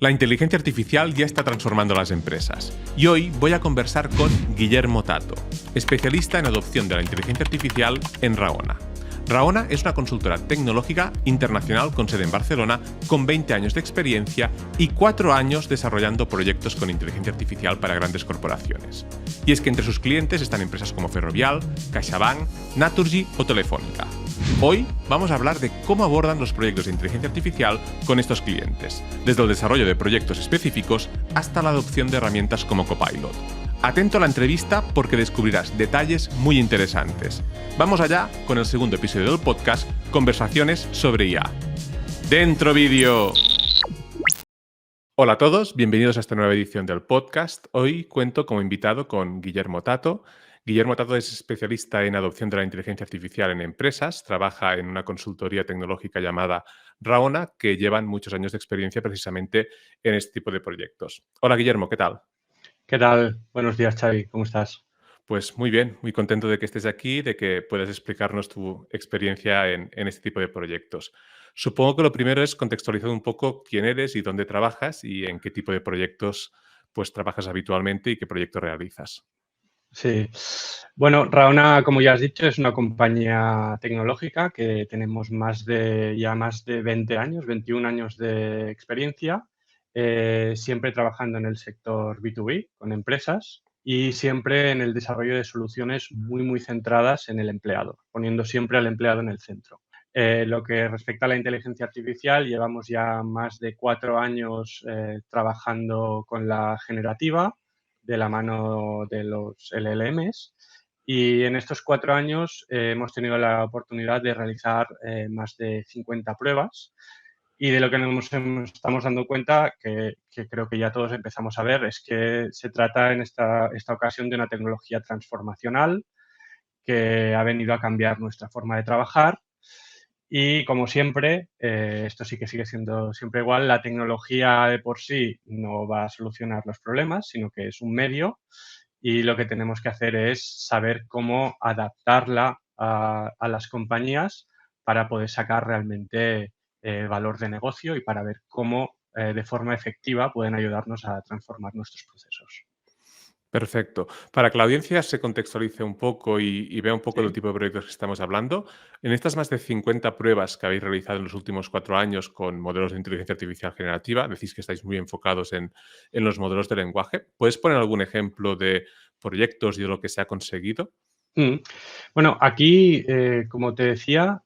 La inteligencia artificial ya está transformando las empresas. Y hoy voy a conversar con Guillermo Tato, especialista en adopción de la inteligencia artificial en Raona. Raona es una consultora tecnológica internacional con sede en Barcelona, con 20 años de experiencia y 4 años desarrollando proyectos con inteligencia artificial para grandes corporaciones. Y es que entre sus clientes están empresas como Ferrovial, CaixaBank, Naturgy o Telefónica. Hoy vamos a hablar de cómo abordan los proyectos de inteligencia artificial con estos clientes, desde el desarrollo de proyectos específicos hasta la adopción de herramientas como Copilot. Atento a la entrevista porque descubrirás detalles muy interesantes. Vamos allá con el segundo episodio del podcast, Conversaciones sobre IA. ¡Dentro vídeo! Hola a todos, bienvenidos a esta nueva edición del podcast. Hoy cuento como invitado con Guillermo Tato. Guillermo Tato es especialista en adopción de la inteligencia artificial en empresas, trabaja en una consultoría tecnológica llamada Raona, que llevan muchos años de experiencia precisamente en este tipo de proyectos. Hola Guillermo, ¿qué tal? ¿Qué tal? Buenos días, Xavi. ¿Cómo estás? Pues muy bien, muy contento de que estés aquí, de que puedas explicarnos tu experiencia en este tipo de proyectos. Supongo que lo primero es contextualizar un poco quién eres y dónde trabajas y en qué tipo de proyectos pues trabajas habitualmente y qué proyectos realizas. Sí. Bueno, Raona, como ya has dicho, es una compañía tecnológica que tenemos más de 20 años, 21 años de experiencia, siempre trabajando en el sector B2B con empresas y siempre en el desarrollo de soluciones muy centradas en el empleado, poniendo siempre al empleado en el centro. Lo que respecta a la inteligencia artificial, llevamos ya más de 4 años trabajando con la generativa de la mano de los LLMs. Y en estos 4 años hemos tenido la oportunidad de realizar más de 50 pruebas. Y de lo que estamos dando cuenta, que creo que ya todos empezamos a ver, es que se trata en esta ocasión de una tecnología transformacional que ha venido a cambiar nuestra forma de trabajar. Y como siempre, esto sí que sigue siendo siempre igual, la tecnología de por sí no va a solucionar los problemas, sino que es un medio y lo que tenemos que hacer es saber cómo adaptarla a las compañías para poder sacar realmente valor de negocio y para ver cómo de forma efectiva pueden ayudarnos a transformar nuestros procesos. Perfecto. Para que la audiencia se contextualice un poco y vea un poco del ¿Sí? tipo de proyectos que estamos hablando, en estas más de 50 pruebas que habéis realizado en los últimos 4 años con modelos de inteligencia artificial generativa, decís que estáis muy enfocados en los modelos de lenguaje. ¿Puedes poner algún ejemplo de proyectos y de lo que se ha conseguido? Mm. Bueno, aquí, como te decía,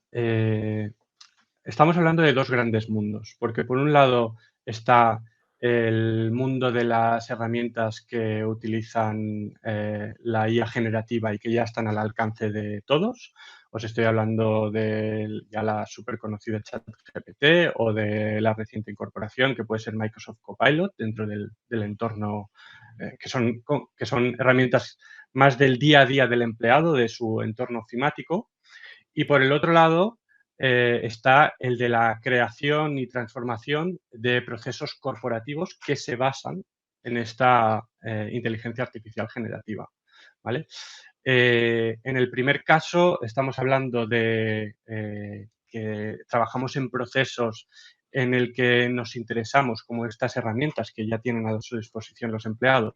estamos hablando de dos grandes mundos, porque por un lado está el mundo de las herramientas que utilizan la IA generativa y que ya están al alcance de todos. Os estoy hablando de ya la súper conocida ChatGPT o de la reciente incorporación que puede ser Microsoft Copilot dentro del entorno, que son herramientas más del día a día del empleado, de su entorno ofimático. Y por el otro lado, está el de la creación y transformación de procesos corporativos que se basan en esta inteligencia artificial generativa, ¿vale? En el primer caso estamos hablando de que trabajamos en procesos en el que nos interesamos como estas herramientas que ya tienen a su disposición los empleados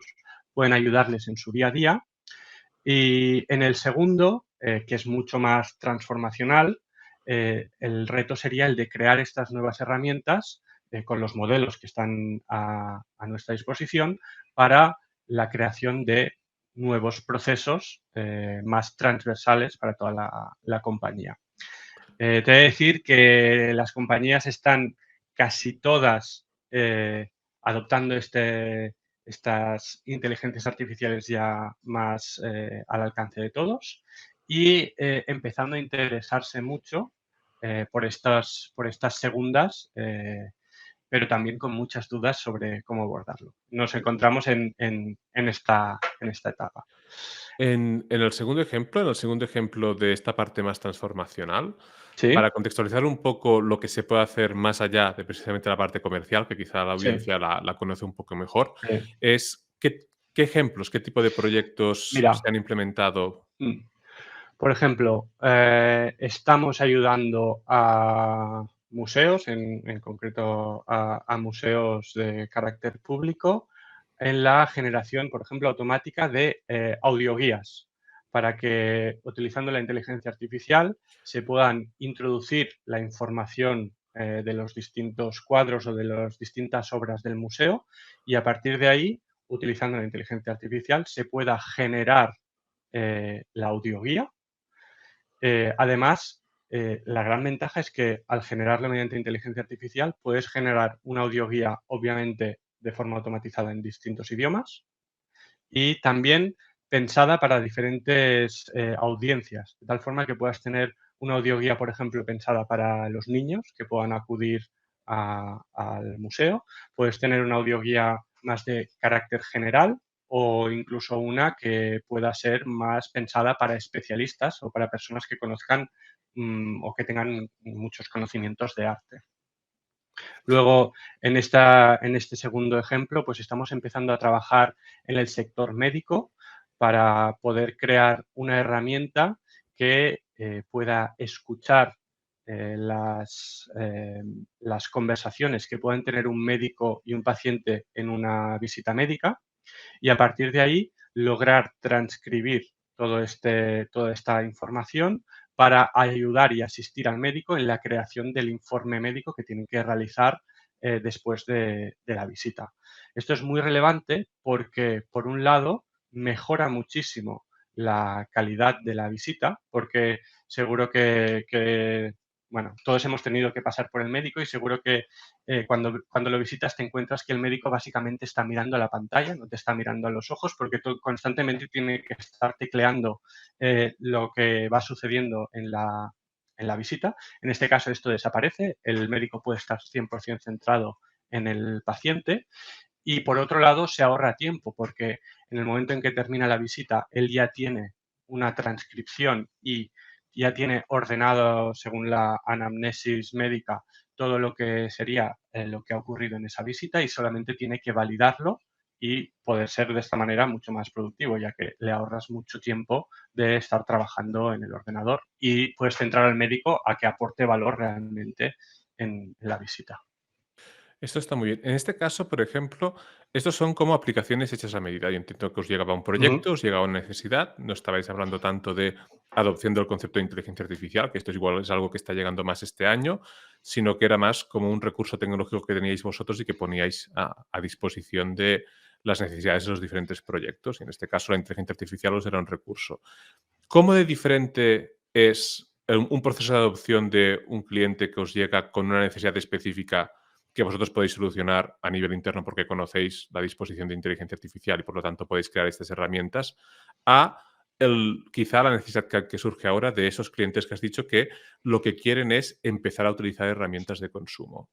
pueden ayudarles en su día a día. Y en el segundo, que es mucho más transformacional, el reto sería el de crear estas nuevas herramientas con los modelos que están a nuestra disposición para la creación de nuevos procesos más transversales para toda la compañía. Te he de decir que las compañías están casi todas adoptando estas inteligencias artificiales ya más al alcance de todos y empezando a interesarse mucho por estas segundas, pero también con muchas dudas sobre cómo abordarlo. Nos encontramos en esta etapa. En el segundo ejemplo de esta parte más transformacional, ¿Sí? para contextualizar un poco lo que se puede hacer más allá de precisamente la parte comercial, que quizá la Sí. audiencia la conoce un poco mejor, Sí. es qué ejemplos, qué tipo de proyectos Mira, se han implementado. mm, por ejemplo, estamos ayudando a museos, en concreto a museos de carácter público, en la generación, por ejemplo, automática de audioguías, para que utilizando la inteligencia artificial se puedan introducir la información de los distintos cuadros o de las distintas obras del museo y a partir de ahí, utilizando la inteligencia artificial, se pueda generar la audioguía. Además, la gran ventaja es que al generarlo mediante inteligencia artificial puedes generar una audioguía, obviamente, de forma automatizada en distintos idiomas y también pensada para diferentes audiencias, de tal forma que puedas tener una audioguía, por ejemplo, pensada para los niños que puedan acudir al museo. Puedes tener una audioguía más de carácter general o incluso una que pueda ser más pensada para especialistas o para personas que conozcan o que tengan muchos conocimientos de arte. Luego, en este segundo ejemplo, pues estamos empezando a trabajar en el sector médico para poder crear una herramienta que pueda escuchar las conversaciones que pueden tener un médico y un paciente en una visita médica y a partir de ahí lograr transcribir toda esta información para ayudar y asistir al médico en la creación del informe médico que tienen que realizar después de la visita. Esto es muy relevante porque, por un lado, mejora muchísimo la calidad de la visita, porque seguro que, bueno, todos hemos tenido que pasar por el médico y seguro que cuando lo visitas te encuentras que el médico básicamente está mirando a la pantalla, no te está mirando a los ojos, porque tú constantemente tiene que estar tecleando lo que va sucediendo en la visita. En este caso esto desaparece, el médico puede estar 100% centrado en el paciente y por otro lado se ahorra tiempo porque en el momento en que termina la visita él ya tiene una transcripción y ya tiene ordenado según la anamnesis médica todo lo que sería lo que ha ocurrido en esa visita y solamente tiene que validarlo y poder ser de esta manera mucho más productivo, ya que le ahorras mucho tiempo de estar trabajando en el ordenador y puedes centrar al médico a que aporte valor realmente en la visita. Esto está muy bien. En este caso, por ejemplo, estos son como aplicaciones hechas a medida. Yo entiendo que os llegaba un Ujú. proyecto, os llegaba una necesidad, no estabais hablando tanto de adopción del concepto de inteligencia artificial, que esto es igual es algo que está llegando más este año, sino que era más como un recurso tecnológico que teníais vosotros y que poníais a disposición de las necesidades de los diferentes proyectos. Y en este caso, la inteligencia artificial os era un recurso. ¿Cómo de diferente es un proceso de adopción de un cliente que os llega con una necesidad específica que vosotros podéis solucionar a nivel interno porque conocéis la disposición de inteligencia artificial y por lo tanto podéis crear estas herramientas, a quizá la necesidad que surge ahora de esos clientes que has dicho que lo que quieren es empezar a utilizar herramientas de consumo?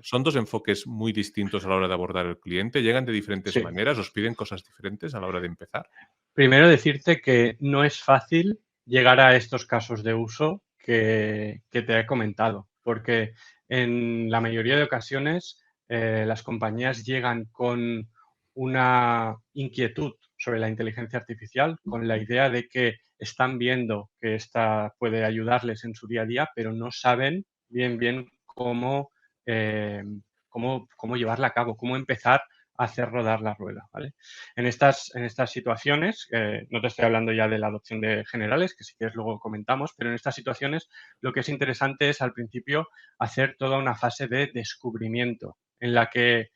¿Son dos enfoques muy distintos a la hora de abordar el cliente? ¿Llegan de diferentes Sí. maneras? ¿Os piden cosas diferentes a la hora de empezar? Primero decirte que no es fácil llegar a estos casos de uso que te he comentado, porque en la mayoría de ocasiones las compañías llegan con una inquietud sobre la inteligencia artificial, con la idea de que están viendo que esta puede ayudarles en su día a día, pero no saben bien cómo, cómo llevarla a cabo, cómo empezar a hacer rodar la rueda, ¿vale? En estas situaciones, no te estoy hablando ya de la adopción de generales, que si quieres luego comentamos, pero en estas situaciones lo que es interesante es al principio hacer toda una fase de descubrimiento en la que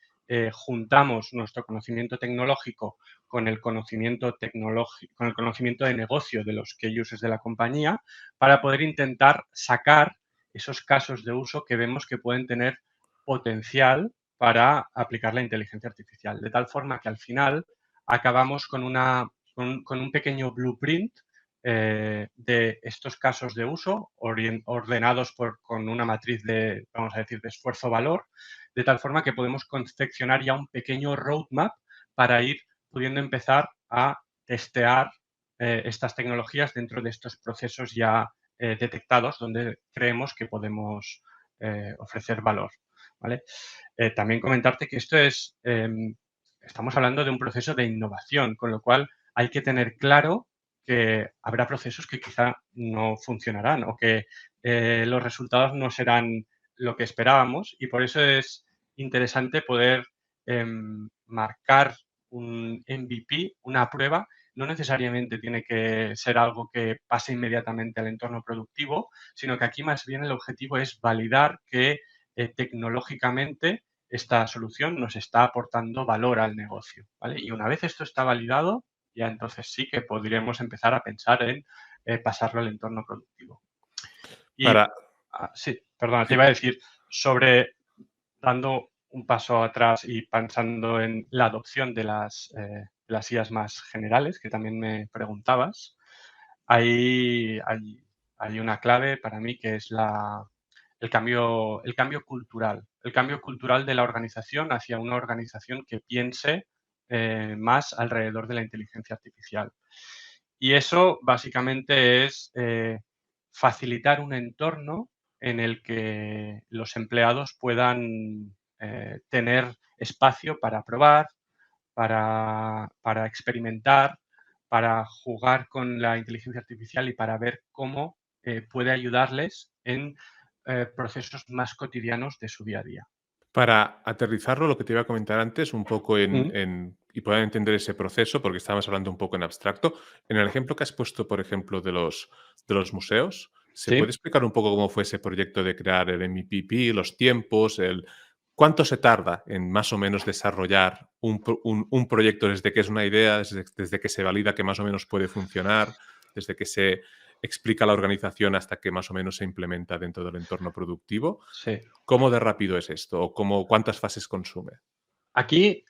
juntamos nuestro conocimiento tecnológico con el conocimiento tecnológico, con el conocimiento de negocio de los key users de la compañía para poder intentar sacar esos casos de uso que vemos que pueden tener potencial para aplicar la inteligencia artificial, de tal forma que al final acabamos con un pequeño blueprint de estos casos de uso ordenados con una matriz de, vamos a decir, de esfuerzo-valor, de tal forma que podemos confeccionar ya un pequeño roadmap para ir pudiendo empezar a testear estas tecnologías dentro de estos procesos ya detectados donde creemos que podemos ofrecer valor. ¿Vale? También comentarte que estamos hablando de un proceso de innovación, con lo cual hay que tener claro que habrá procesos que quizá no funcionarán o que los resultados no serán lo que esperábamos, y por eso es interesante poder marcar un MVP, una prueba. No necesariamente tiene que ser algo que pase inmediatamente al entorno productivo, sino que aquí más bien el objetivo es validar que tecnológicamente esta solución nos está aportando valor al negocio, ¿vale? Y una vez esto está validado, ya entonces sí que podríamos empezar a pensar en pasarlo al entorno productivo. Y Para, sí, perdona, te sí, iba a decir sobre, dando un paso atrás y pensando en la adopción de las IAs más generales, que también me preguntabas, hay, hay, hay una clave para mí que es el cambio cultural de la organización hacia una organización que piense más alrededor de la inteligencia artificial. Y eso básicamente es facilitar un entorno en el que los empleados puedan tener espacio para probar, para experimentar, para jugar con la inteligencia artificial y para ver cómo puede ayudarles en procesos más cotidianos de su día a día. para aterrizarlo, lo que te iba a comentar antes, un poco Mm, y poder entender ese proceso, porque estábamos hablando un poco en abstracto. En el ejemplo que has puesto, por ejemplo, de los museos, ¿se puede sí, explicar un poco cómo fue ese proyecto de crear el MVP, los tiempos, cuánto se tarda en más o menos desarrollar un proyecto desde que es una idea, desde que se valida que más o menos puede funcionar, desde que se explica la organización hasta que más o menos se implementa dentro del entorno productivo? sí. ¿Cómo de rápido es esto? ¿O cuántas fases consume? Aquí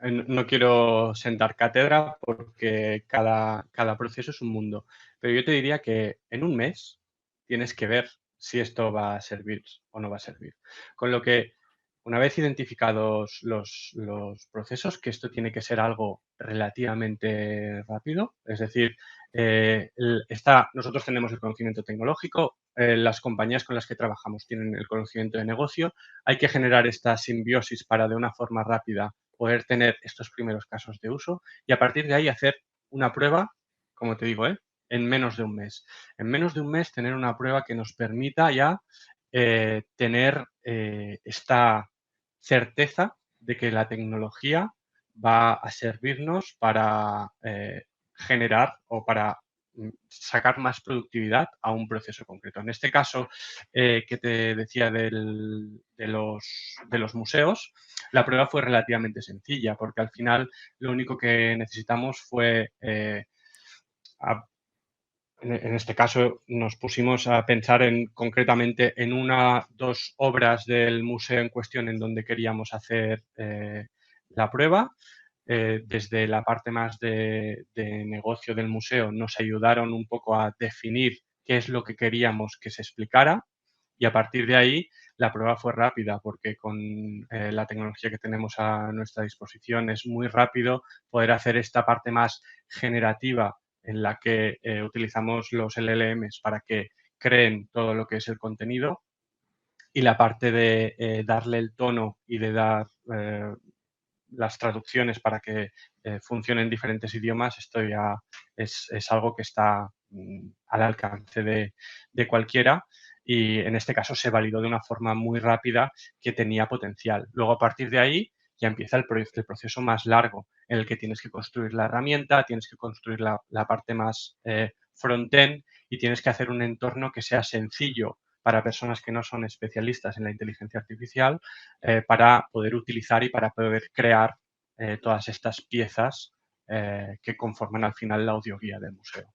no quiero sentar cátedra porque cada proceso es un mundo, pero yo te diría que en un mes tienes que ver si esto va a servir o no va a servir. Con lo que, una vez identificados los procesos, que esto tiene que ser algo relativamente rápido, es decir, nosotros tenemos el conocimiento tecnológico, las compañías con las que trabajamos tienen el conocimiento de negocio, hay que generar esta simbiosis para de una forma rápida poder tener estos primeros casos de uso y a partir de ahí hacer una prueba, como te digo, en menos de un mes. En menos de un mes tener una prueba que nos permita ya tener esta certeza de que la tecnología va a servirnos para generar o para sacar más productividad a un proceso concreto. En este caso que te decía de los museos, la prueba fue relativamente sencilla porque al final lo único que necesitamos fue, en este caso nos pusimos a pensar concretamente en dos obras del museo en cuestión en donde queríamos hacer la prueba. Desde la parte más de negocio del museo nos ayudaron un poco a definir qué es lo que queríamos que se explicara y a partir de ahí la prueba fue rápida porque con la tecnología que tenemos a nuestra disposición es muy rápido poder hacer esta parte más generativa en la que utilizamos los LLMs para que creen todo lo que es el contenido y la parte de darle el tono y de dar las traducciones para que funcione en diferentes idiomas, esto ya es algo que está al alcance de cualquiera y en este caso se validó de una forma muy rápida que tenía potencial. Luego a partir de ahí ya empieza el proceso más largo en el que tienes que construir la herramienta, tienes que construir la parte más front-end y tienes que hacer un entorno que sea sencillo para personas que no son especialistas en la inteligencia artificial para poder utilizar y para poder crear todas estas piezas que conforman al final la audioguía del museo.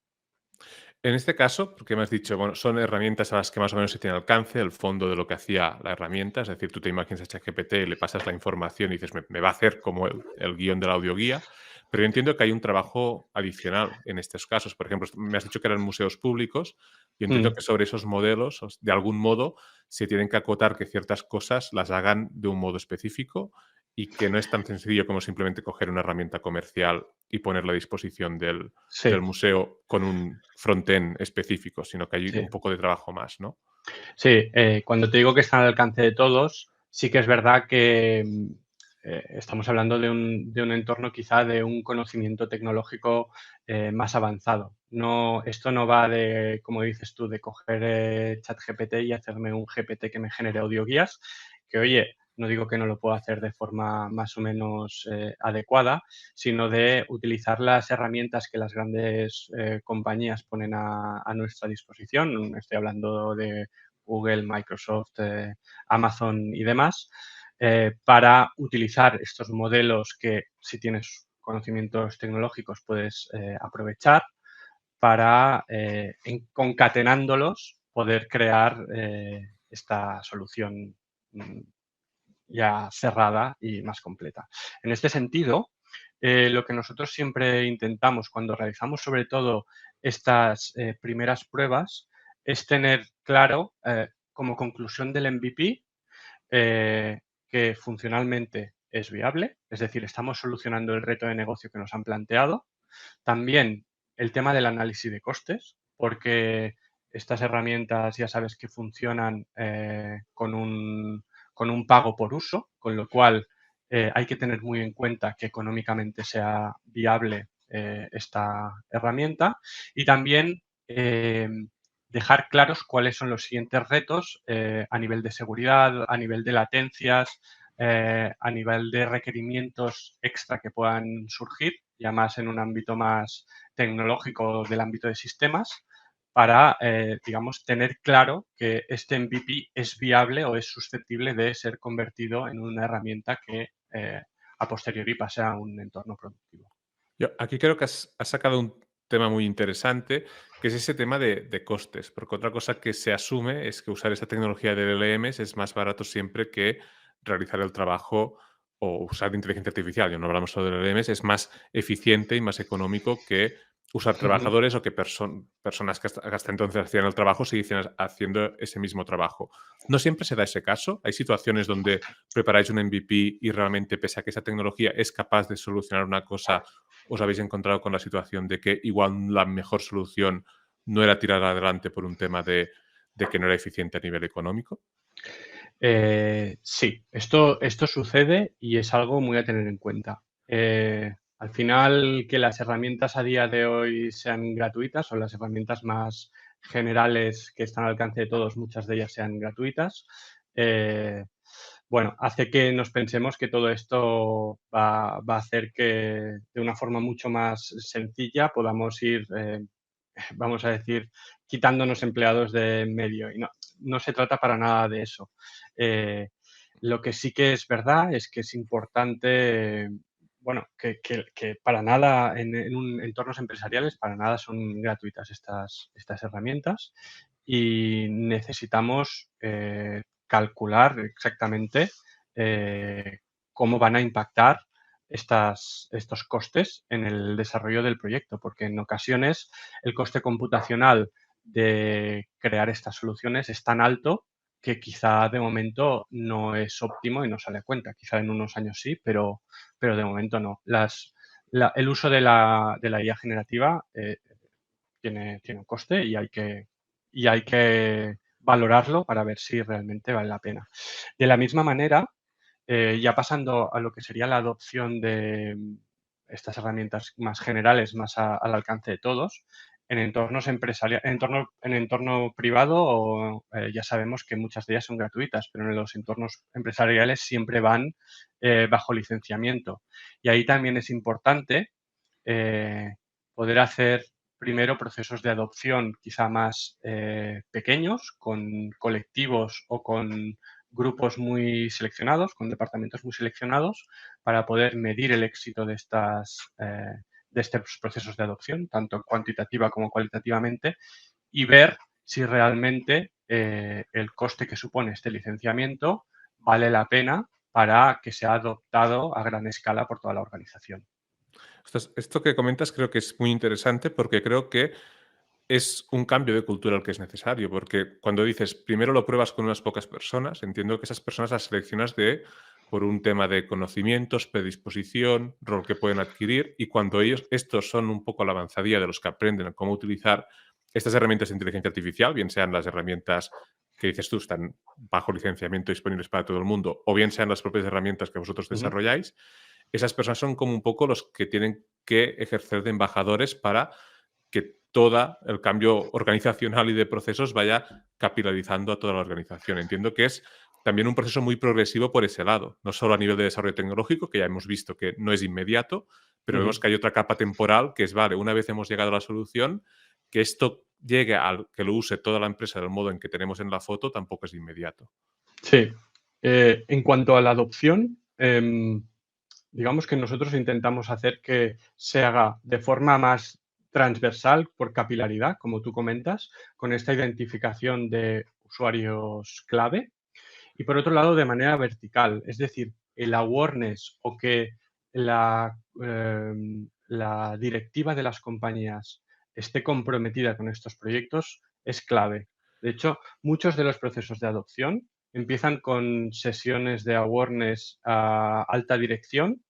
En este caso, porque me has dicho, bueno, son herramientas a las que más o menos se tiene alcance, el fondo de lo que hacía la herramienta, es decir, tú te imaginas a ChatGPT, le pasas la información y dices, me va a hacer como el guión de la audioguía, pero yo entiendo que hay un trabajo adicional en estos casos. Por ejemplo, me has dicho que eran museos públicos, y entiendo Mm, que sobre esos modelos, de algún modo, se tienen que acotar que ciertas cosas las hagan de un modo específico y que no es tan sencillo como simplemente coger una herramienta comercial y ponerla a disposición del sí, museo con un frontend específico, sino que hay sí. un poco de trabajo más, ¿no? Sí, cuando te digo que están al alcance de todos, sí que es verdad que estamos hablando de un entorno quizá de un conocimiento tecnológico más avanzado. Esto no va de, como dices tú, de coger ChatGPT y hacerme un GPT que me genere audioguías, que oye, no digo que no lo pueda hacer de forma más o menos adecuada, sino de utilizar las herramientas que las grandes compañías ponen a nuestra disposición. Estoy hablando de Google, Microsoft, Amazon y demás, para utilizar estos modelos que, si tienes conocimientos tecnológicos, puedes aprovechar para, concatenándolos, poder crear esta solución ya cerrada y más completa. En este sentido, lo que nosotros siempre intentamos cuando realizamos sobre todo estas primeras pruebas es tener claro, como conclusión del MVP, que funcionalmente es viable, es decir, estamos solucionando el reto de negocio que nos han planteado. También el tema del análisis de costes, porque estas herramientas ya sabes que funcionan con un pago por uso, con lo cual hay que tener muy en cuenta que económicamente sea viable esta herramienta y también dejar claros cuáles son los siguientes retos a nivel de seguridad, a nivel de latencias, a nivel de requerimientos extra que puedan surgir, ya más en un ámbito más tecnológico del ámbito de sistemas, para, digamos, tener claro que este MVP es viable o es susceptible de ser convertido en una herramienta que a posteriori pase a un entorno productivo. Yo aquí creo que has sacado un tema muy interesante, que es ese tema de costes, porque otra cosa que se asume es que usar esta tecnología de LLMs es más barato siempre que realizar el trabajo o usar inteligencia artificial. Ya no hablamos solo de LLMs, es más eficiente y más económico que usar Ujú. trabajadores o que personas que hasta entonces hacían el trabajo siguiesen haciendo ese mismo trabajo. No siempre se da ese caso. Hay situaciones donde preparáis un MVP y realmente, pese a que esa tecnología es capaz de solucionar una cosa, os habéis encontrado con la situación de que igual la mejor solución no era tirar adelante por un tema de que no era eficiente a nivel económico. Sí, esto sucede y es algo muy a tener en cuenta. Al final, que las herramientas a día de hoy sean gratuitas o las herramientas más generales que están al alcance de todos, muchas de ellas sean gratuitas, eh, bueno, hace que nos pensemos que todo esto va a hacer que de una forma mucho más sencilla podamos ir, vamos a decir, quitándonos empleados de en medio. Y no se trata para nada de eso. Eh, lo que sí que es verdad es que es importante, bueno, que para nada entornos empresariales, para nada son gratuitas estas herramientas y necesitamos calcular exactamente cómo van a impactar estos costes en el desarrollo del proyecto, porque en ocasiones el coste computacional de crear estas soluciones es tan alto que quizá de momento no es óptimo y no sale a cuenta. Quizá en unos años sí, pero de momento no. El uso de la IA generativa tiene un coste y hay que valorarlo para ver si realmente vale la pena. De la misma manera, ya pasando a lo que sería la adopción de estas herramientas más generales, más al alcance de todos, en entornos empresariales, en entorno privado, ya sabemos que muchas de ellas son gratuitas, pero en los entornos empresariales siempre van bajo licenciamiento. Y ahí también es importante eh, poder hacer primero procesos de adopción quizá más pequeños, con colectivos o con grupos muy seleccionados, con departamentos muy seleccionados, para poder medir el éxito de estos procesos de adopción, tanto cuantitativa como cualitativamente, y ver si realmente el coste que supone este licenciamiento vale la pena para que sea adoptado a gran escala por toda la organización. Esto que comentas creo que es muy interesante porque creo que es un cambio de cultura el que es necesario, porque cuando dices primero lo pruebas con unas pocas personas, entiendo que esas personas las seleccionas por un tema de conocimientos, predisposición, rol que pueden adquirir, y cuando estos son un poco la avanzadilla de los que aprenden a cómo utilizar estas herramientas de inteligencia artificial, bien sean las herramientas que dices tú, están bajo licenciamiento disponibles para todo el mundo, o bien sean las propias herramientas que vosotros Ujú. desarrolláis, esas personas son como un poco los que tienen que ejercer de embajadores para que todo el cambio organizacional y de procesos vaya capilarizando a toda la organización. Entiendo que es también un proceso muy progresivo por ese lado, no solo a nivel de desarrollo tecnológico, que ya hemos visto que no es inmediato, pero Ujú. vemos que hay otra capa temporal que es, vale, una vez hemos llegado a la solución, que esto llegue al que lo use toda la empresa del modo en que tenemos en la foto, tampoco es inmediato. Sí. En cuanto a la adopción, digamos que nosotros intentamos hacer que se haga de forma más transversal por capilaridad, como tú comentas, con esta identificación de usuarios clave. Y por otro lado, de manera vertical, es decir, el awareness o que la directiva de las compañías esté comprometida con estos proyectos es clave. De hecho, muchos de los procesos de adopción empiezan con sesiones de awareness a alta dirección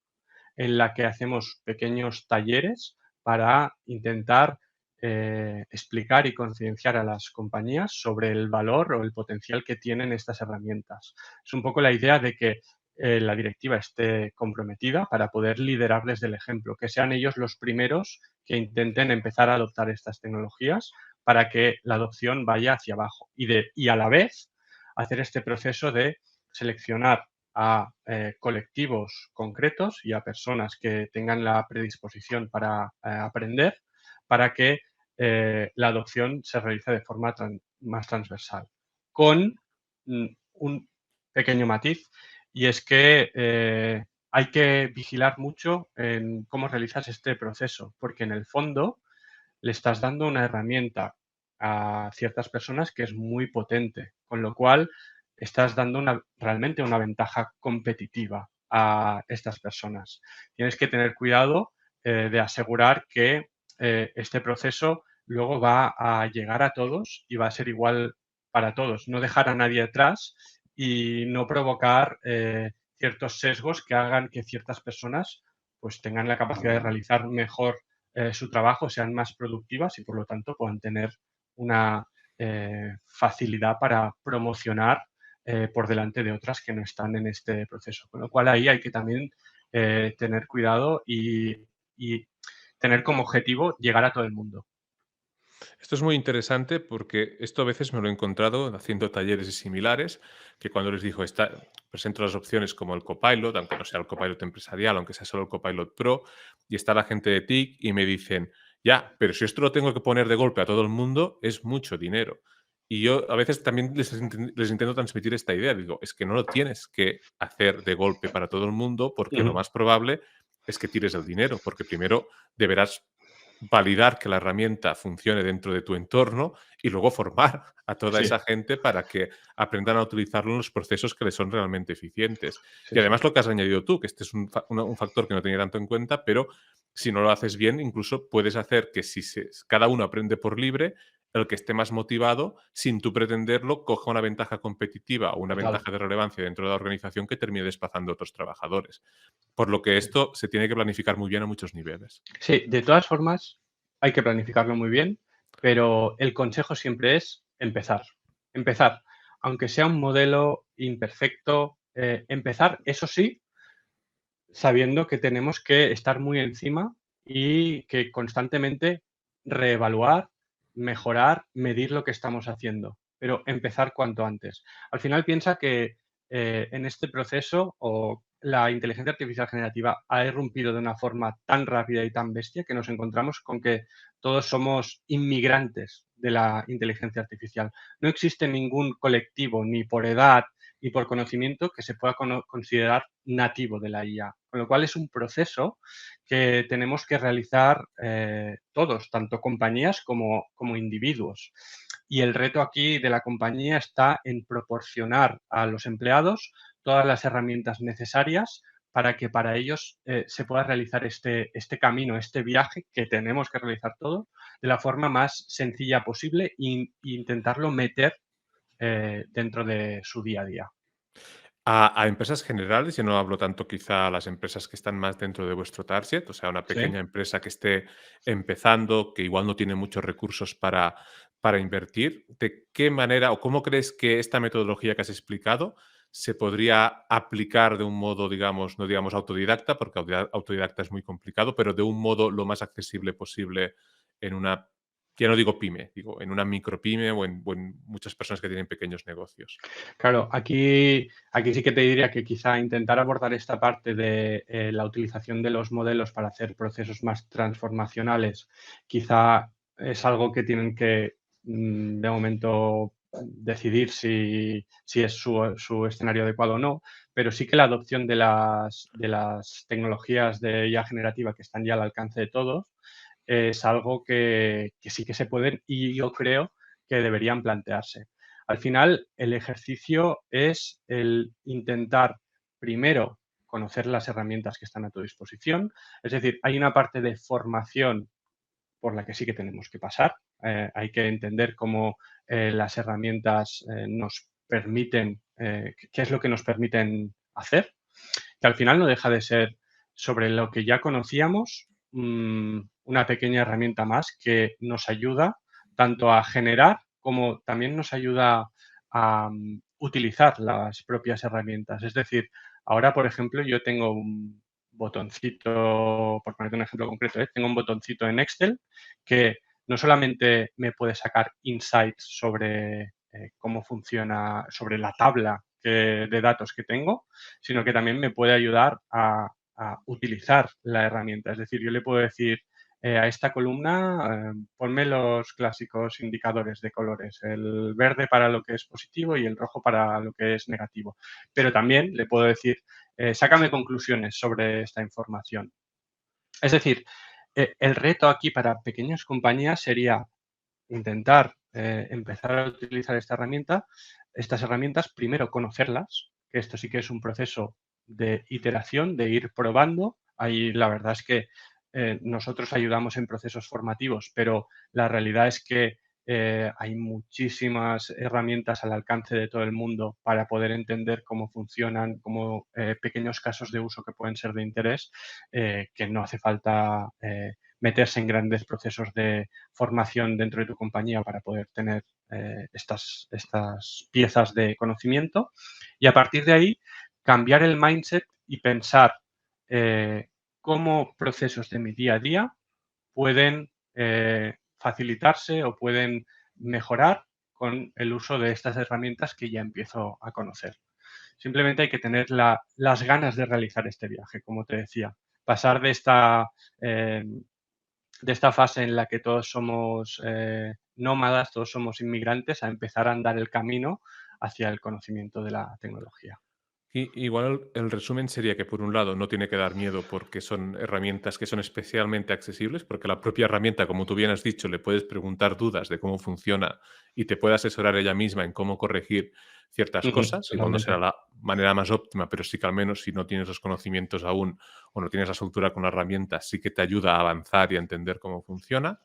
en la que hacemos pequeños talleres para intentar explicar y concienciar a las compañías sobre el valor o el potencial que tienen estas herramientas. Es un poco la idea de que la directiva esté comprometida para poder liderarles del ejemplo, que sean ellos los primeros que intenten empezar a adoptar estas tecnologías para que la adopción vaya hacia abajo y a la vez hacer este proceso de seleccionar a colectivos concretos y a personas que tengan la predisposición para aprender, para que la adopción se realice de forma más transversal. Con un pequeño matiz, y es que hay que vigilar mucho en cómo realizas este proceso, porque en el fondo le estás dando una herramienta a ciertas personas que es muy potente, con lo cual estás dando realmente una ventaja competitiva a estas personas. Tienes que tener cuidado de asegurar que este proceso luego va a llegar a todos y va a ser igual para todos, no dejar a nadie atrás y no provocar ciertos sesgos que hagan que ciertas personas pues tengan la capacidad de realizar mejor su trabajo, sean más productivas y por lo tanto puedan tener una facilidad para promocionar por delante de otras que no están en este proceso. Con lo cual ahí hay que también tener cuidado y tener como objetivo llegar a todo el mundo. Esto es muy interesante porque esto a veces me lo he encontrado haciendo talleres y similares, que cuando les digo, presento las opciones como el Copilot, aunque no sea el Copilot empresarial, aunque sea solo el Copilot Pro, y está la gente de TIC y me dicen, ya, pero si esto lo tengo que poner de golpe a todo el mundo, es mucho dinero. Y yo a veces también les intento transmitir esta idea. Digo, es que no lo tienes que hacer de golpe para todo el mundo porque lo Ujú. más probable es que tires el dinero, porque primero deberás validar que la herramienta funcione dentro de tu entorno y luego formar a toda Sí, esa gente para que aprendan a utilizarlo en los procesos que les son realmente eficientes. sí, Y sí. además lo que has añadido tú, que este es un factor que no tenía tanto en cuenta, pero si no lo haces bien, incluso puedes hacer que si cada uno aprende por libre, el que esté más motivado, sin tú pretenderlo, coja una ventaja competitiva o una Total. ventaja de relevancia dentro de la organización que termine desplazando a otros trabajadores. Por lo que esto se tiene que planificar muy bien a muchos niveles. Sí, de todas formas, hay que planificarlo muy bien, pero el consejo siempre es empezar. Empezar, aunque sea un modelo imperfecto, empezar, eso sí, sabiendo que tenemos que estar muy encima y que constantemente reevaluar, mejorar, medir lo que estamos haciendo, pero empezar cuanto antes. Al final piensa que en este proceso o la inteligencia artificial generativa ha irrumpido de una forma tan rápida y tan bestia que nos encontramos con que todos somos inmigrantes de la inteligencia artificial. No existe ningún colectivo, ni por edad, y por conocimiento que se pueda considerar nativo de la IA. Con lo cual es un proceso que tenemos que realizar todos, tanto compañías como individuos. Y el reto aquí de la compañía está en proporcionar a los empleados todas las herramientas necesarias para que para ellos se pueda realizar este camino, este viaje que tenemos que realizar todo de la forma más sencilla posible e intentarlo meter dentro de su día a día. A empresas generales, yo no hablo tanto quizá a las empresas que están más dentro de vuestro target, o sea, una Sí. pequeña empresa que esté empezando, que igual no tiene muchos recursos para para invertir, ¿de qué manera o cómo crees que esta metodología que has explicado se podría aplicar de un modo, digamos, no digamos autodidacta, porque autodidacta es muy complicado, pero de un modo lo más accesible posible en una, ya no digo pyme, digo en una micropyme o en muchas personas que tienen pequeños negocios? Claro, aquí sí que te diría que quizá intentar abordar esta parte de la utilización de los modelos para hacer procesos más transformacionales, quizá es algo que tienen que de momento decidir si es su escenario adecuado o no, pero sí que la adopción de las tecnologías de IA generativa que están ya al alcance de todos es algo que sí que se pueden y yo creo que deberían plantearse. Al final, el ejercicio es el intentar primero conocer las herramientas que están a tu disposición. Es decir, hay una parte de formación por la que sí que tenemos que pasar. Hay que entender cómo las herramientas nos permiten, qué es lo que nos permiten hacer, que al final no deja de ser sobre lo que ya conocíamos, una pequeña herramienta más que nos ayuda tanto a generar como también nos ayuda a utilizar las propias herramientas. Es decir, ahora, por ejemplo, yo tengo un botoncito, por ponerte un ejemplo concreto, tengo un botoncito en Excel que no solamente me puede sacar insights sobre cómo funciona, sobre la tabla de datos que tengo, sino que también me puede ayudar a utilizar la herramienta. Es decir, yo le puedo decir a esta columna, ponme los clásicos indicadores de colores, el verde para lo que es positivo y el rojo para lo que es negativo. Pero también le puedo decir, sácame conclusiones sobre esta información. Es decir, el reto aquí para pequeñas compañías sería intentar empezar a utilizar estas herramientas, primero conocerlas, que esto sí que es un proceso de iteración, de ir probando. Ahí la verdad es que nosotros ayudamos en procesos formativos, pero la realidad es que hay muchísimas herramientas al alcance de todo el mundo para poder entender cómo funcionan, como pequeños casos de uso que pueden ser de interés, que no hace falta meterse en grandes procesos de formación dentro de tu compañía para poder tener estas piezas de conocimiento y a partir de ahí cambiar el mindset y pensar cómo procesos de mi día a día pueden facilitarse o pueden mejorar con el uso de estas herramientas que ya empiezo a conocer. Simplemente hay que tener las ganas de realizar este viaje, como te decía. Pasar eh, de esta fase en la que todos somos nómadas, todos somos inmigrantes, a empezar a andar el camino hacia el conocimiento de la tecnología. Y igual el resumen sería que, por un lado, no tiene que dar miedo porque son herramientas que son especialmente accesibles, porque la propia herramienta, como tú bien has dicho, le puedes preguntar dudas de cómo funciona y te puede asesorar ella misma en cómo corregir ciertas Ujú, cosas. Igual no será totalmente. la manera más óptima, pero sí que al menos si no tienes los conocimientos aún o no tienes la soltura con la herramienta, sí que te ayuda a avanzar y a entender cómo funciona.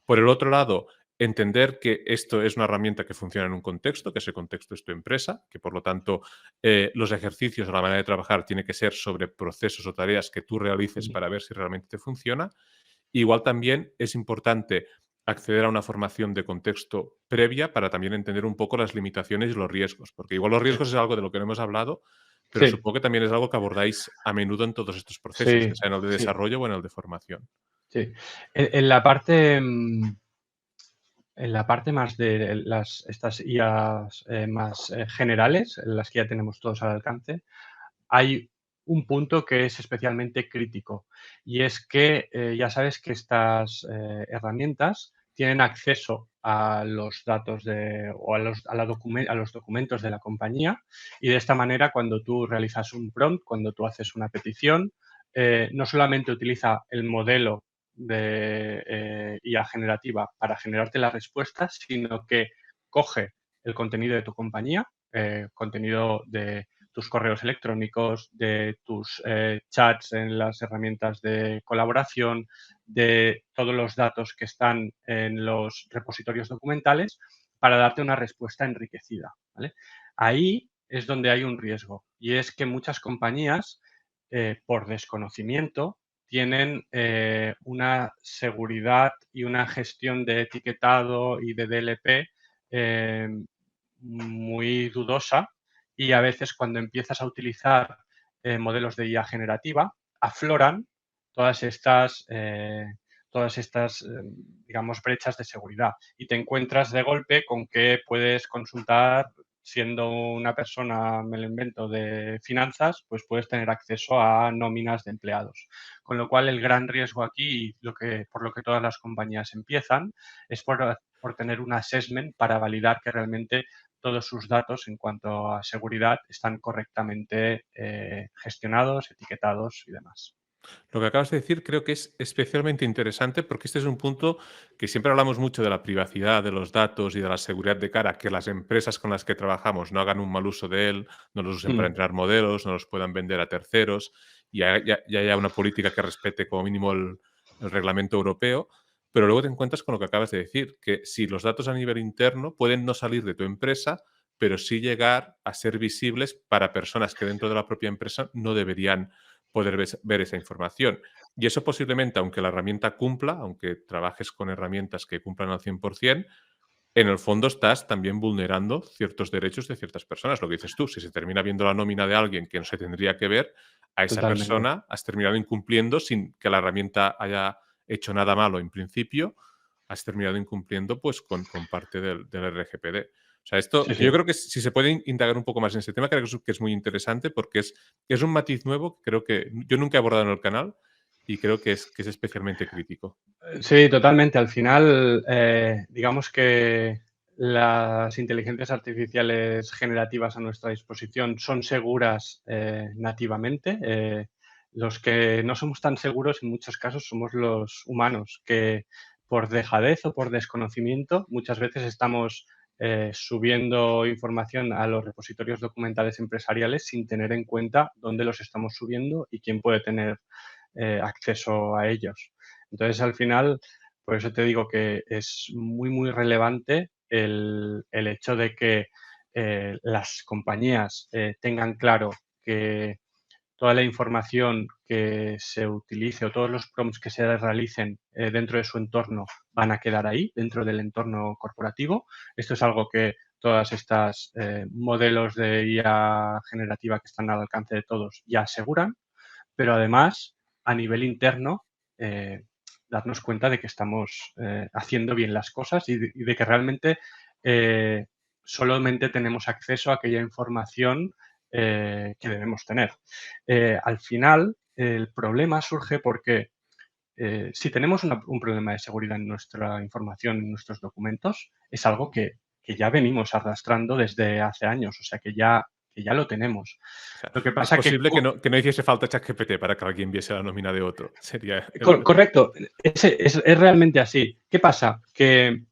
Por el otro lado, entender que esto es una herramienta que funciona en un contexto, que ese contexto es tu empresa, que por lo tanto los ejercicios o la manera de trabajar tiene que ser sobre procesos o tareas que tú realices Ujú, para ver si realmente te funciona. Igual también es importante acceder a una formación de contexto previa para también entender un poco las limitaciones y los riesgos, porque igual los riesgos es algo de lo que no hemos hablado, pero sí, supongo que también es algo que abordáis a menudo en todos estos procesos, ya sí, sea en el de sí, desarrollo o en el de formación. sí. En la parte, en la parte más de estas IAs más generales, en las que ya tenemos todos al alcance, hay un punto que es especialmente crítico y es que ya sabes que estas herramientas tienen acceso a los datos o a los documentos de la compañía y de esta manera cuando tú realizas un prompt, cuando tú haces una petición, no solamente utiliza el modelo de IA generativa para generarte las respuestas, sino que coge el contenido de tu compañía, contenido de tus correos electrónicos, de tus chats en las herramientas de colaboración, de todos los datos que están en los repositorios documentales para darte una respuesta enriquecida, ¿vale? Ahí es donde hay un riesgo y es que muchas compañías, por desconocimiento, tienen una seguridad y una gestión de etiquetado y de DLP muy dudosa, y a veces cuando empiezas a utilizar modelos de IA generativa, afloran todas estas, digamos, brechas de seguridad, y te encuentras de golpe con que puedes consultar, siendo una persona, me lo invento, de finanzas, pues puedes tener acceso a nóminas de empleados. Con lo cual, el gran riesgo aquí, por lo que todas las compañías empiezan, es por tener un assessment para validar que realmente todos sus datos en cuanto a seguridad están correctamente gestionados, etiquetados y demás. Lo que acabas de decir creo que es especialmente interesante porque este es un punto que siempre hablamos mucho de la privacidad de los datos y de la seguridad de cara a que las empresas con las que trabajamos no hagan un mal uso de él, no los usen para Mm, entrenar modelos, no los puedan vender a terceros y haya una política que respete como mínimo el reglamento europeo. Pero luego te encuentras con lo que acabas de decir, que si los datos a nivel interno pueden no salir de tu empresa, pero sí llegar a ser visibles para personas que dentro de la propia empresa no deberían poder ver esa información. Y eso posiblemente, aunque la herramienta cumpla, aunque trabajes con herramientas que cumplan al 100%, en el fondo estás también vulnerando ciertos derechos de ciertas personas. Lo que dices tú, si se termina viendo la nómina de alguien que no se tendría que ver, a esa totalmente. persona has terminado incumpliendo sin que la herramienta haya hecho nada malo en principio, has terminado incumpliendo pues con parte del RGPD. O sea, esto Sí, yo sí. creo que si se puede indagar un poco más en este tema, creo que es muy interesante porque es un matiz nuevo que creo que yo nunca he abordado en el canal y creo que es especialmente crítico. Sí, totalmente. Al final, digamos que las inteligencias artificiales generativas a nuestra disposición son seguras nativamente. Los que no somos tan seguros en muchos casos somos los humanos, que por dejadez o por desconocimiento muchas veces estamos subiendo información a los repositorios documentales empresariales sin tener en cuenta dónde los estamos subiendo y quién puede tener acceso a ellos. Entonces, al final, por eso te digo que es muy, muy relevante el hecho de que las compañías tengan claro que toda la información que se utilice o todos los prompts que se realicen dentro de su entorno van a quedar ahí, dentro del entorno corporativo. Esto es algo que todas estas modelos de IA generativa que están al alcance de todos ya aseguran, pero además, a nivel interno, eh, darnos cuenta de que estamos haciendo bien las cosas y de que realmente eh, solamente tenemos acceso a aquella información que debemos tener. Al final, el problema surge porque si tenemos un problema de seguridad en nuestra información, en nuestros documentos, es algo que ya venimos arrastrando desde hace años, o sea que ya lo tenemos. O sea, Lo que es pasa que posible que no hiciese falta ChatGPT para que alguien viese la nómina de otro. Sería Correcto, es realmente así. ¿Qué pasa? Que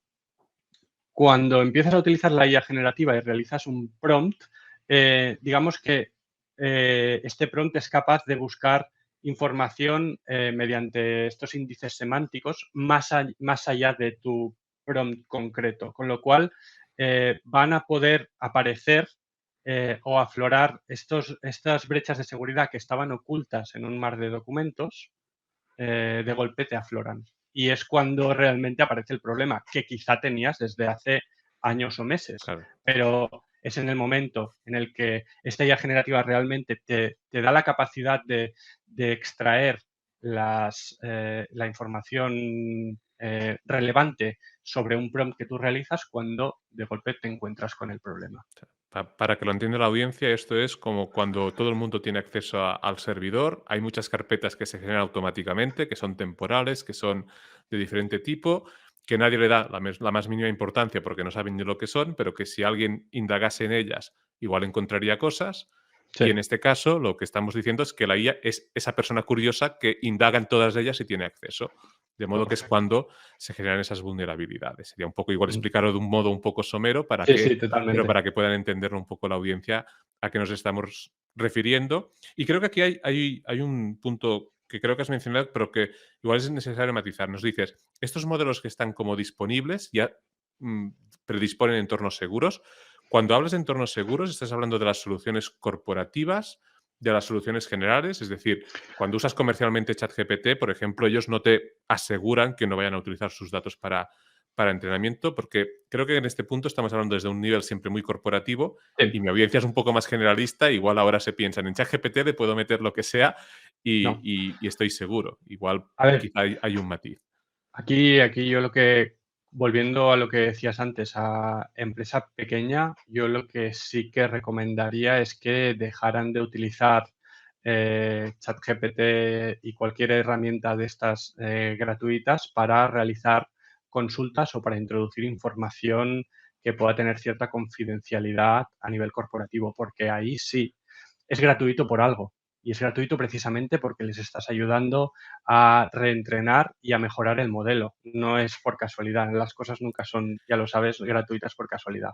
cuando empiezas a utilizar la IA generativa y realizas un prompt, digamos que este prompt es capaz de buscar información mediante estos índices semánticos más allá de tu prompt concreto, con lo cual van a poder aparecer o aflorar estas brechas de seguridad que estaban ocultas en un mar de documentos, de golpe te afloran. Y es cuando realmente aparece el problema, que quizá tenías desde hace años o meses, claro. pero es en el momento en el que esta IA generativa realmente te da la capacidad de extraer la información relevante sobre un prompt que tú realizas, cuando de golpe te encuentras con el problema. Para que lo entienda la audiencia, esto es como cuando todo el mundo tiene acceso al servidor, hay muchas carpetas que se generan automáticamente, que son temporales, que son de diferente tipo, que nadie le da la más mínima importancia porque no saben ni lo que son, pero que si alguien indagase en ellas, igual encontraría cosas. Y Sí, en este caso, lo que estamos diciendo es que la IA es esa persona curiosa que indaga en todas ellas y tiene acceso. De modo que es correcto. cuando se generan esas vulnerabilidades. Sería un poco igual explicarlo de un modo un poco somero Sí, sí, pero totalmente. para que puedan entenderlo un poco la audiencia a qué nos estamos refiriendo. Y creo que aquí hay un punto que creo que has mencionado, pero que igual es necesario matizar. Nos dices, estos modelos que están como disponibles ya mm, predisponen entornos seguros. Cuando hablas de entornos seguros, ¿estás hablando de las soluciones corporativas, de las soluciones generales? Es decir, cuando usas comercialmente ChatGPT, por ejemplo, ellos no te aseguran que no vayan a utilizar sus datos para entrenamiento, porque creo que en este punto estamos hablando desde un nivel siempre muy corporativo y Sí, mi audiencia es un poco más generalista. Igual ahora se piensan en ChatGPT, le puedo meter lo que sea no. y estoy seguro. Igual A ver, quizá hay un matiz. aquí yo lo que, volviendo a lo que decías antes, a empresa pequeña, yo lo que sí que recomendaría es que dejaran de utilizar ChatGPT y cualquier herramienta de estas gratuitas para realizar consultas o para introducir información que pueda tener cierta confidencialidad a nivel corporativo, porque ahí sí es gratuito por algo. Y es gratuito precisamente porque les estás ayudando a reentrenar y a mejorar el modelo. No es por casualidad. Las cosas nunca son, ya lo sabes, gratuitas por casualidad.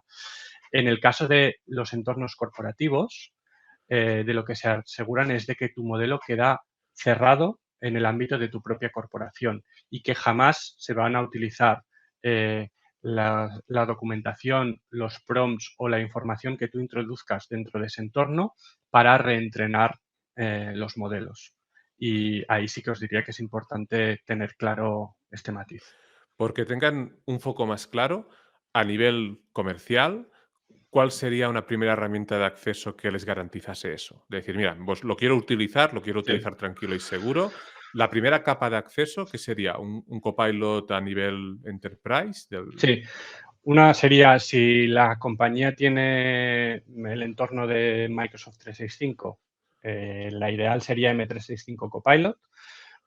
En el caso de los entornos corporativos, de lo que se aseguran es de que tu modelo queda cerrado en el ámbito de tu propia corporación y que jamás se van a utilizar la documentación, los prompts o la información que tú introduzcas dentro de ese entorno para reentrenar los modelos. Y ahí sí que os diría que es importante tener claro este matiz. Porque tengan un foco más claro a nivel comercial, ¿cuál sería una primera herramienta de acceso que les garantizase eso? De decir, mira, pues lo quiero Sí, utilizar tranquilo y seguro. La primera capa de acceso, ¿qué sería? ¿Un Copilot a nivel enterprise? sí. Una sería si la compañía tiene el entorno de Microsoft 365, la ideal sería M365 Copilot.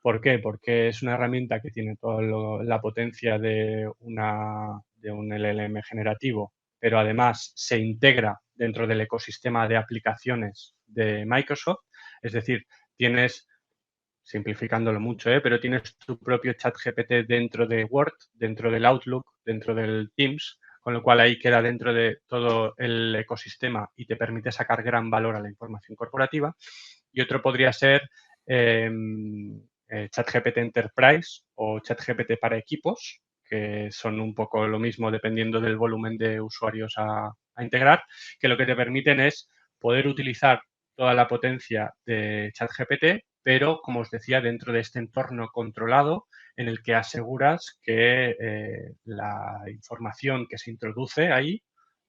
¿Por qué? Porque es una herramienta que tiene toda la potencia de un LLM generativo, pero además se integra dentro del ecosistema de aplicaciones de Microsoft. Es decir, tienes simplificándolo mucho, pero tienes tu propio chat GPT dentro de Word, dentro del Outlook, dentro del Teams, con lo cual ahí queda dentro de todo el ecosistema y te permite sacar gran valor a la información corporativa. Y otro podría ser ChatGPT Enterprise o ChatGPT para equipos, que son un poco lo mismo dependiendo del volumen de usuarios a integrar, que lo que te permiten es poder utilizar toda la potencia de ChatGPT, pero como os decía, dentro de este entorno controlado en el que aseguras que la información que se introduce ahí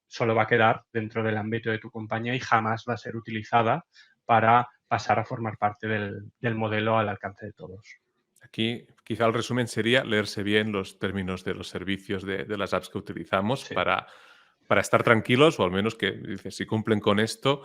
solo va a quedar dentro del ámbito de tu compañía y jamás va a ser utilizada para pasar a formar parte del modelo al alcance de todos. Aquí, quizá el resumen sería leerse bien los términos de los servicios de las apps que utilizamos Sí, para estar tranquilos, o al menos que dices, si cumplen con esto,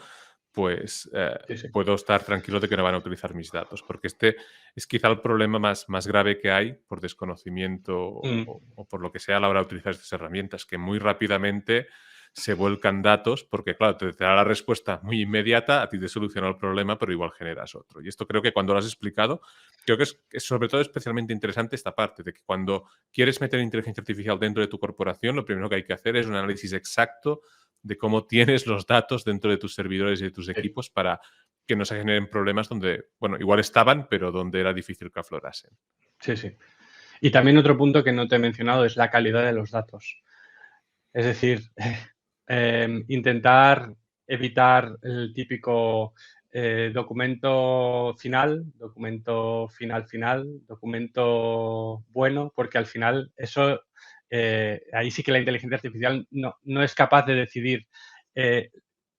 pues sí, sí. puedo estar tranquilo de que no van a utilizar mis datos, porque este es quizá el problema más grave que hay por desconocimiento Mm, o por lo que sea a la hora de utilizar estas herramientas, que muy rápidamente se vuelcan datos, porque claro, te da la respuesta muy inmediata, a ti te soluciona el problema, pero igual generas otro. Y esto creo que cuando lo has explicado, creo que es sobre todo especialmente interesante esta parte de que cuando quieres meter inteligencia artificial dentro de tu corporación, lo primero que hay que hacer es un análisis exacto de cómo tienes los datos dentro de tus servidores y de tus sí, equipos para que no se generen problemas donde, bueno, igual estaban, pero donde era difícil que aflorasen. sí, sí. Y también otro punto que no te he mencionado es la calidad de los datos. Es decir, intentar evitar el típico documento final, documento bueno, porque al final eso, ahí sí que la inteligencia artificial no es capaz de decidir eh,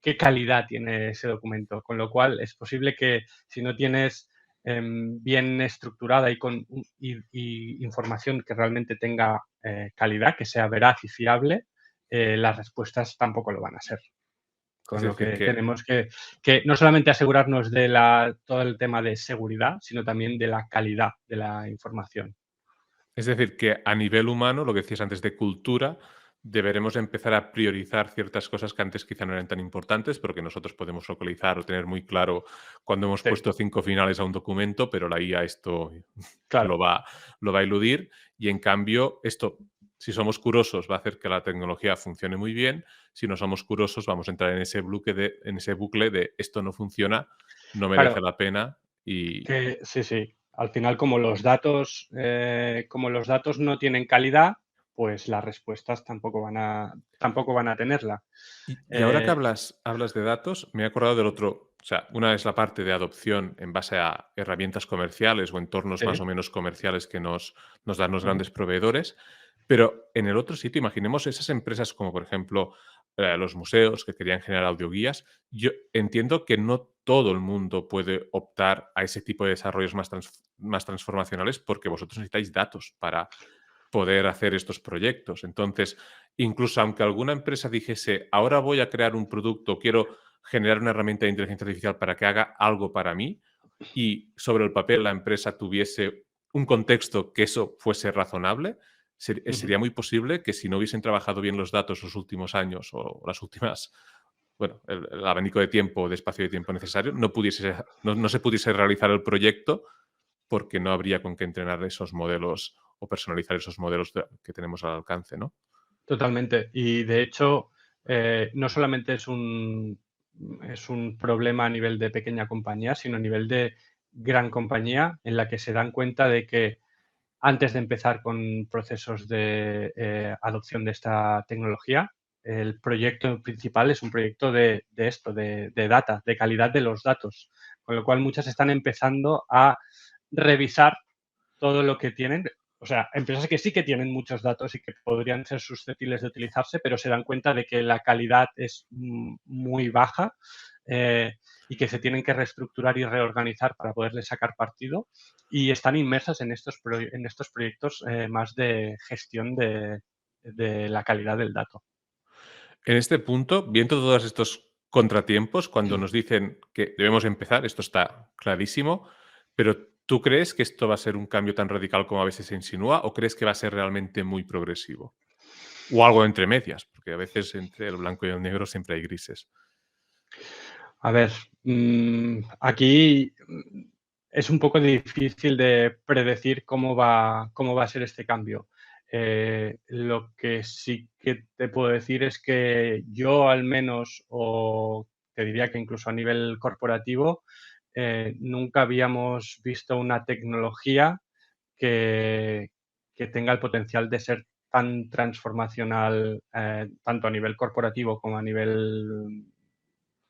qué calidad tiene ese documento, con lo cual es posible que si no tienes bien estructurada y información que realmente tenga calidad, que sea veraz y fiable, las respuestas tampoco lo van a ser. Es Con lo decir, que tenemos que no solamente asegurarnos de todo el tema de seguridad, sino también de la calidad de la información. que a nivel humano, lo que decías antes de cultura, deberemos empezar a priorizar ciertas cosas que antes quizá no eran tan importantes, porque nosotros podemos localizar o tener muy claro cuando hemos Sí, puesto 5 finales a un documento, pero la IA esto lo claro. va, lo va a eludir. Y en cambio, esto, si somos curosos, va a hacer que la tecnología funcione muy bien. Si no somos curosos, vamos a entrar en ese bucle de esto no funciona, no merece Claro, la pena y que sí, sí. Al final, como los datos no tienen calidad, pues las respuestas tampoco van a tenerla. ahora que Eh, hablas de datos, me he acordado del otro O sea, una es la parte de adopción en base a herramientas comerciales o entornos más Sí. o menos comerciales que nos dan los Ujú. grandes proveedores, pero en el otro sitio, imaginemos esas empresas como, por ejemplo, los museos que querían generar audioguías. Yo entiendo que no todo el mundo puede optar a ese tipo de desarrollos más transformacionales porque vosotros necesitáis datos para poder hacer estos proyectos. Entonces, incluso aunque alguna empresa dijese, ahora voy a crear un producto, quiero generar una herramienta de inteligencia artificial para que haga algo para mí, y sobre el papel la empresa tuviese un contexto que eso fuese razonable, Ujú. sería muy posible que si no hubiesen trabajado bien los datos los últimos años o las últimas, bueno, el abanico de tiempo, de espacio de tiempo necesario, no se pudiese realizar el proyecto porque no habría con qué entrenar esos modelos o personalizar esos modelos que tenemos al alcance, ¿no? Totalmente. Y de hecho, no solamente es un problema a nivel de pequeña compañía, sino a nivel de gran compañía, en la que se dan cuenta de que antes de empezar con procesos de adopción de esta tecnología, el proyecto principal es un proyecto de esto, de data, de calidad de los datos. Con lo cual muchas están empezando a revisar todo lo que tienen. O sea, empresas que sí que tienen muchos datos y que podrían ser susceptibles de utilizarse, pero se dan cuenta de que la calidad es muy baja, y que se tienen que reestructurar y reorganizar para poderle sacar partido, y están inmersas en en estos proyectos más de gestión de la calidad del dato. En este punto, viendo todos estos contratiempos, cuando nos dicen que debemos empezar, esto está clarísimo, pero ¿tú crees que esto va a ser un cambio tan radical como a veces se insinúa o crees que va a ser realmente muy progresivo? O algo entre medias, porque a veces entre el blanco y el negro siempre hay grises. A ver, aquí es un poco difícil de predecir cómo va a ser este cambio. Lo que sí que te puedo decir es que yo al menos, o te diría que incluso a nivel corporativo, nunca habíamos visto una tecnología que, que tenga el potencial de ser tan transformacional, tanto a nivel corporativo como a nivel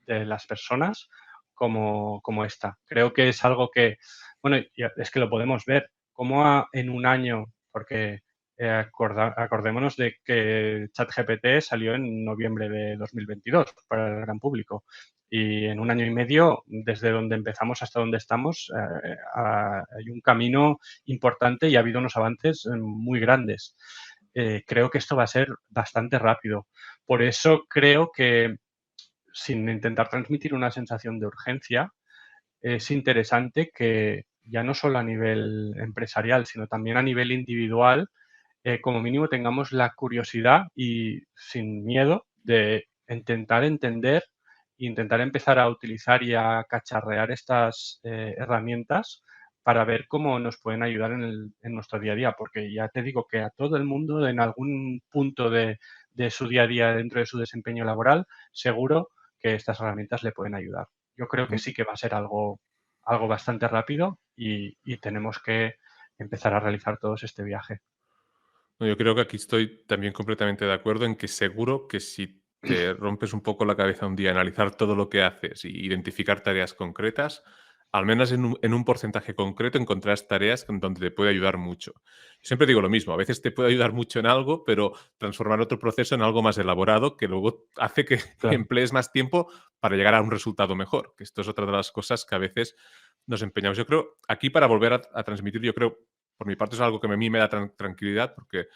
de las personas como esta. Creo que es algo que, bueno, es que lo podemos ver, como en un año, porque acordémonos de que ChatGPT salió en noviembre de 2022 para el gran público. Y en un año y medio, desde donde empezamos hasta donde estamos, hay un camino importante y ha habido unos avances muy grandes. Creo que esto va a ser bastante rápido. Por eso creo que, sin intentar transmitir una sensación de urgencia, es interesante que ya no solo a nivel empresarial, sino también a nivel individual, como mínimo tengamos la curiosidad y sin miedo de intentar entender e intentar empezar a utilizar y a cacharrear estas herramientas para ver cómo nos pueden ayudar en nuestro día a día, porque ya te digo que a todo el mundo en algún punto de su día a día dentro de su desempeño laboral, seguro que estas herramientas le pueden ayudar. Yo creo que sí que va a ser algo bastante rápido y tenemos que empezar a realizar todos este viaje. No, yo creo que aquí estoy también completamente de acuerdo en que seguro que si te rompes un poco la cabeza un día, analizar todo lo que haces y identificar tareas concretas, al menos en un porcentaje concreto encontrarás tareas en donde te puede ayudar mucho. Yo siempre digo lo mismo, a veces te puede ayudar mucho en algo, pero transformar otro proceso en algo más elaborado que luego hace que Claro. emplees más tiempo para llegar a un resultado mejor, que esto es otra de las cosas que a veces nos empeñamos. Yo creo, aquí para volver a transmitir, yo creo, por mi parte es algo que a mí me da tranquilidad porque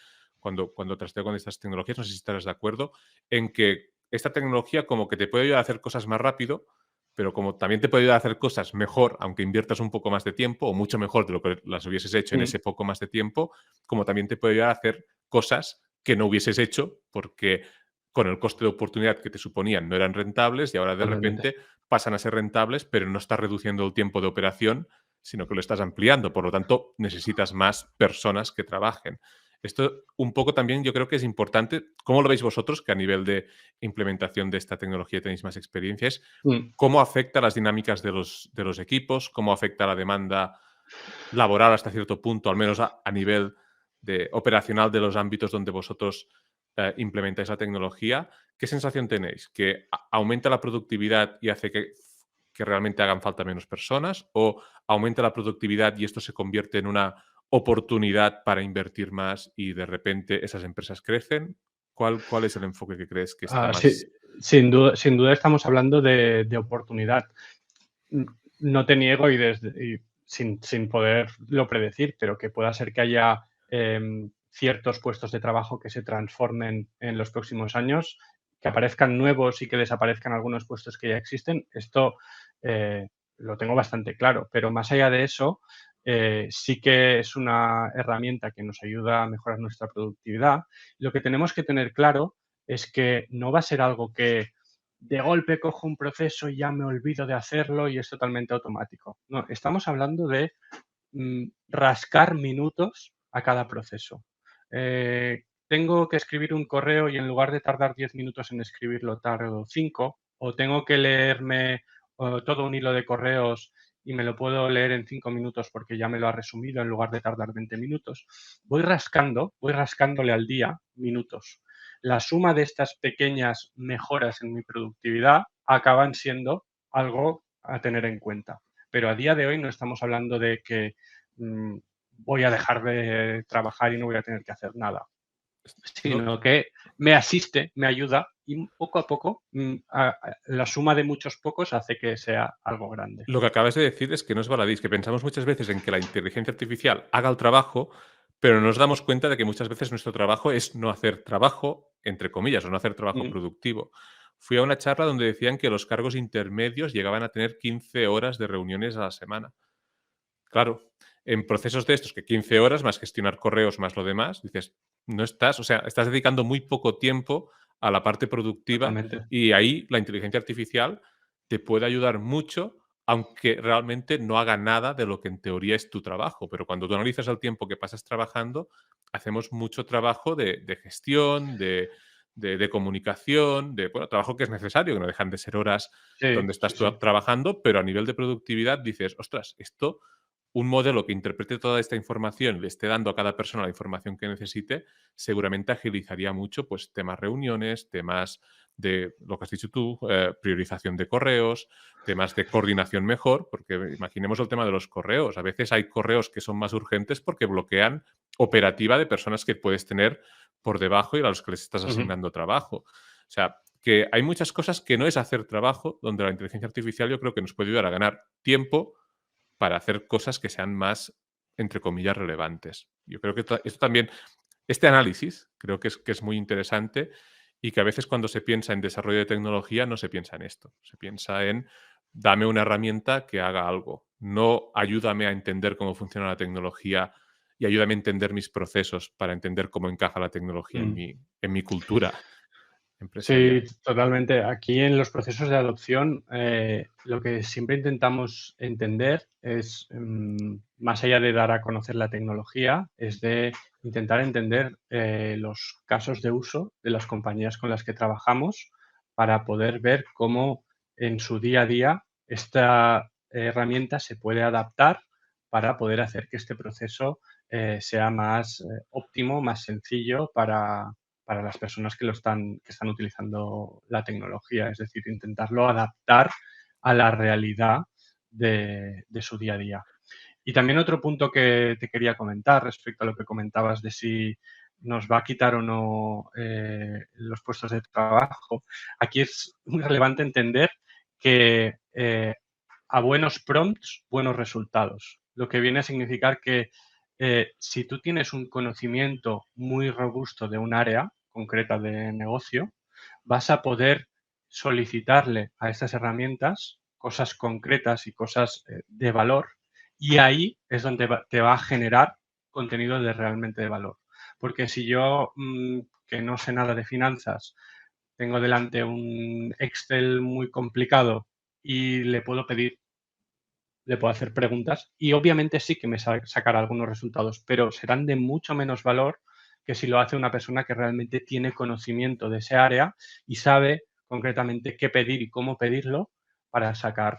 cuando trasteo con estas tecnologías, no sé si estarás de acuerdo, en que esta tecnología como que te puede ayudar a hacer cosas más rápido, pero como también te puede ayudar a hacer cosas mejor, aunque inviertas un poco más de tiempo, o mucho mejor de lo que las hubieses hecho en Mm, ese poco más de tiempo, como también te puede ayudar a hacer cosas que no hubieses hecho porque con el coste de oportunidad que te suponían no eran rentables y ahora de totalmente. repente pasan a ser rentables, pero no estás reduciendo el tiempo de operación, sino que lo estás ampliando. Por lo tanto, necesitas más personas que trabajen. Esto un poco también yo creo que es importante. ¿Cómo lo veis vosotros, que a nivel de implementación de esta tecnología tenéis más experiencias? Mm. ¿Cómo afecta las dinámicas de los equipos? ¿Cómo afecta la demanda laboral hasta cierto punto, al menos a nivel de operacional de los ámbitos donde vosotros implementáis la tecnología? ¿Qué sensación tenéis? ¿Que aumenta la productividad y hace que que realmente hagan falta menos personas? ¿O aumenta la productividad y esto se convierte en una oportunidad para invertir más y de repente esas empresas crecen? ¿Cuál es el enfoque que crees que está Sí, más? sin duda estamos hablando de oportunidad. N No te niego y sin poderlo predecir, pero que pueda ser que haya, ciertos puestos de trabajo que se transformen en los próximos años, que aparezcan nuevos y que desaparezcan algunos puestos que ya existen. Esto, lo tengo bastante claro, pero más allá de eso, sí que es una herramienta que nos ayuda a mejorar nuestra productividad. Lo que tenemos que tener claro es que no va a ser algo que de golpe cojo un proceso y ya me olvido de hacerlo y es totalmente automático. No, estamos hablando de rascar minutos a cada proceso. Tengo que escribir un correo y en lugar de tardar 10 minutos en escribirlo, tardo 5, o tengo que leerme todo un hilo de correos y me lo puedo leer en 5 minutos porque ya me lo ha resumido en lugar de tardar 20 minutos. Voy rascándole al día minutos. La suma de estas pequeñas mejoras en mi productividad acaban siendo algo a tener en cuenta. Pero a día de hoy no estamos hablando de que mm, voy a dejar de trabajar y no voy a tener que hacer nada, Lo, sino que me asiste, me ayuda y poco a poco la suma de muchos pocos hace que sea algo grande. lo que acabas de decir es que no es baladí, que pensamos muchas veces en que la inteligencia artificial haga el trabajo, pero no nos damos cuenta de que muchas veces nuestro trabajo es no hacer trabajo, entre comillas, o no hacer trabajo Mm, productivo. Fui a una charla donde decían que los cargos intermedios llegaban a tener 15 horas de reuniones a la semana. Claro, en procesos de estos, que 15 horas más gestionar correos más lo demás, dices, no estás, o sea, estás dedicando muy poco tiempo a la parte productiva totalmente. y ahí la inteligencia artificial te puede ayudar mucho, aunque realmente no haga nada de lo que en teoría es tu trabajo. Pero cuando tú analizas el tiempo que pasas trabajando, hacemos mucho trabajo de gestión, de comunicación, de bueno, trabajo que es necesario, que no dejan de ser horas Sí, donde sí, estás tú sí. trabajando, pero a nivel de productividad dices, ostras, esto un modelo que interprete toda esta información y le esté dando a cada persona la información que necesite, seguramente agilizaría mucho pues, temas reuniones, temas de lo que has dicho tú, priorización de correos, temas de coordinación mejor, porque imaginemos el tema de los correos. A veces hay correos que son más urgentes porque bloquean operativa de personas que puedes tener por debajo y a los que les estás Ujú, asignando trabajo. O sea, que hay muchas cosas que no es hacer trabajo, donde la inteligencia artificial yo creo que nos puede ayudar a ganar tiempo para hacer cosas que sean más, entre comillas, relevantes. Yo creo que esto también, este análisis, creo que es muy interesante y que a veces cuando se piensa en desarrollo de tecnología no se piensa en esto. Se piensa en dame una herramienta que haga algo. No ayúdame a entender cómo funciona la tecnología y ayúdame a entender mis procesos para entender cómo encaja la tecnología mm. en mi cultura Sí, empresarial. totalmente. Aquí en los procesos de adopción, lo que siempre intentamos entender es, más allá de dar a conocer la tecnología, es de intentar entender los casos de uso de las compañías con las que trabajamos para poder ver cómo en su día a día esta herramienta se puede adaptar para poder hacer que este proceso sea más óptimo, más sencillo para las personas que están utilizando la tecnología, es decir, intentarlo adaptar a la realidad de su día a día. Y también otro punto que te quería comentar respecto a lo que comentabas de si nos va a quitar o no los puestos de trabajo. Aquí es muy relevante entender que a buenos prompts, buenos resultados. Lo que viene a significar que si tú tienes un conocimiento muy robusto de un área concreta de negocio, vas a poder solicitarle a estas herramientas cosas concretas y cosas de valor y ahí es donde te va a generar contenido de realmente de valor. Porque si yo, que no sé nada de finanzas, tengo delante un Excel muy complicado y le puedo hacer preguntas y obviamente sí que me sacará algunos resultados, pero serán de mucho menos valor que si lo hace una persona que realmente tiene conocimiento de ese área y sabe concretamente qué pedir y cómo pedirlo para sacar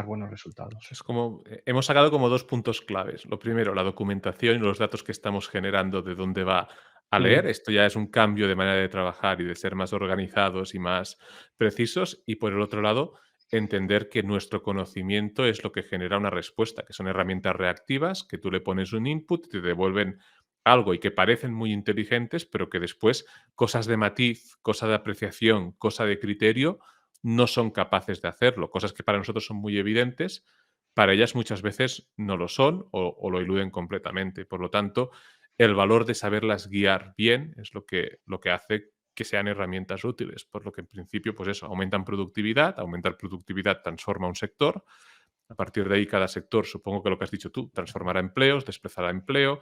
buenos resultados. Es como, hemos sacado como 2 puntos claves. Lo primero, la documentación y los datos que estamos generando de dónde va a leer. Ujú, Esto ya es un cambio de manera de trabajar y de ser más organizados y más precisos. Y por el otro lado, entender que nuestro conocimiento es lo que genera una respuesta, que son herramientas reactivas, que tú le pones un input, te devuelven algo y que parecen muy inteligentes, pero que después cosas de matiz, cosa de apreciación, cosa de criterio, no son capaces de hacerlo. Cosas que para nosotros son muy evidentes, para ellas muchas veces no lo son o lo eluden completamente. Por lo tanto, el valor de saberlas guiar bien es lo que hace que sean herramientas útiles, por lo que en principio, pues eso, aumentar productividad transforma un sector, a partir de ahí cada sector, supongo que lo que has dicho tú, transformará empleos, desplazará empleo,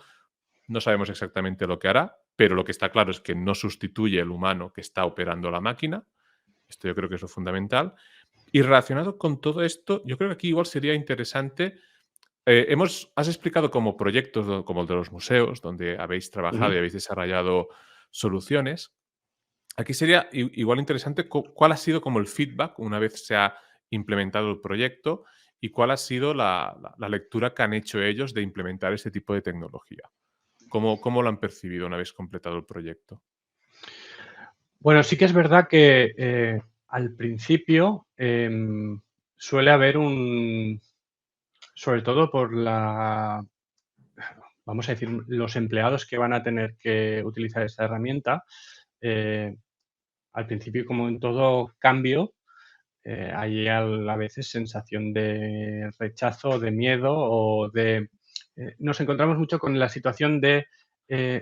no sabemos exactamente lo que hará, pero lo que está claro es que no sustituye el humano que está operando la máquina, esto yo creo que es lo fundamental, y relacionado con todo esto, yo creo que aquí igual sería interesante, has explicado como proyectos como el de los museos, donde habéis trabajado y Ujú. habéis desarrollado soluciones. Aquí sería igual interesante cuál ha sido como el feedback una vez se ha implementado el proyecto y cuál ha sido la lectura que han hecho ellos de implementar este tipo de tecnología. ¿Cómo lo han percibido una vez completado el proyecto? Bueno, sí que es verdad que al principio suele haber sobre todo por vamos a decir, los empleados que van a tener que utilizar esta herramienta, eh, al principio, como en todo cambio, hay a veces sensación de rechazo, de miedo o de... nos encontramos mucho con la situación de,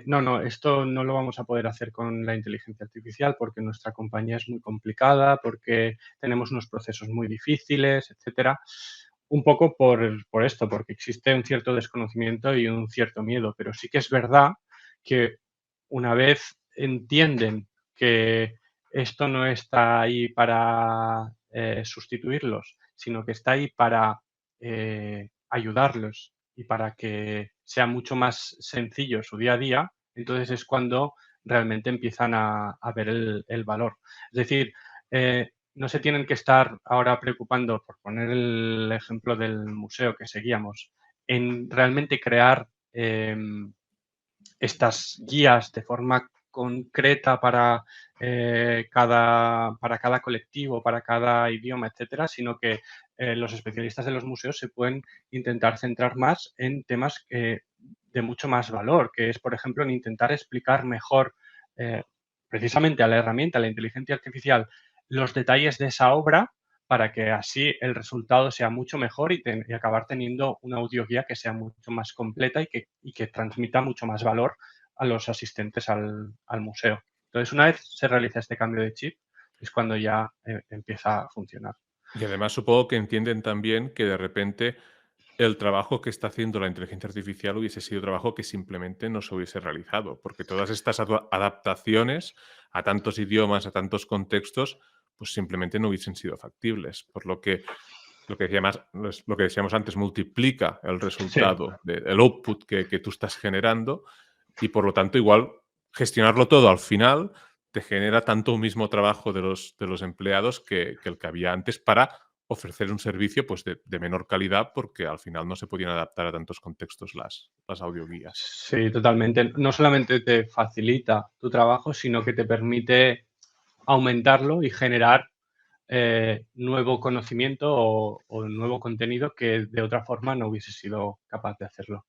no, no, esto no lo vamos a poder hacer con la inteligencia artificial porque nuestra compañía es muy complicada, porque tenemos unos procesos muy difíciles, etcétera. Un poco por esto, porque existe un cierto desconocimiento y un cierto miedo, pero sí que es verdad que una vez entienden que esto no está ahí para sustituirlos, sino que está ahí para ayudarlos y para que sea mucho más sencillo su día a día, entonces es cuando realmente empiezan a ver el valor. Es decir, no se tienen que estar ahora preocupando, por poner el ejemplo del museo que seguíamos, en realmente crear estas guías de forma concreta para cada colectivo, para cada idioma, etcétera, sino que los especialistas de los museos se pueden intentar centrar más en temas de mucho más valor, que es, por ejemplo, en intentar explicar mejor, eh, precisamente a la herramienta, a la inteligencia artificial, los detalles de esa obra para que así el resultado sea mucho mejor y acabar teniendo una audioguía que sea mucho más completa y que transmita mucho más valor a los asistentes al museo. Entonces, una vez se realiza este cambio de chip, es cuando ya empieza a funcionar. Y además supongo que entienden también que de repente el trabajo que está haciendo la inteligencia artificial hubiese sido trabajo que simplemente no se hubiese realizado, porque todas estas adaptaciones a tantos idiomas, a tantos contextos, pues simplemente no hubiesen sido factibles. Por lo que decíamos antes, multiplica el Sí, resultado, el output que tú estás generando y por lo tanto igual gestionarlo todo al final te genera tanto un mismo trabajo de los empleados que el que había antes para ofrecer un servicio pues, de menor calidad porque al final no se podían adaptar a tantos contextos las audioguías. sí, totalmente. No solamente te facilita tu trabajo, sino que te permite aumentarlo y generar nuevo conocimiento o nuevo contenido que de otra forma no hubiese sido capaz de hacerlo.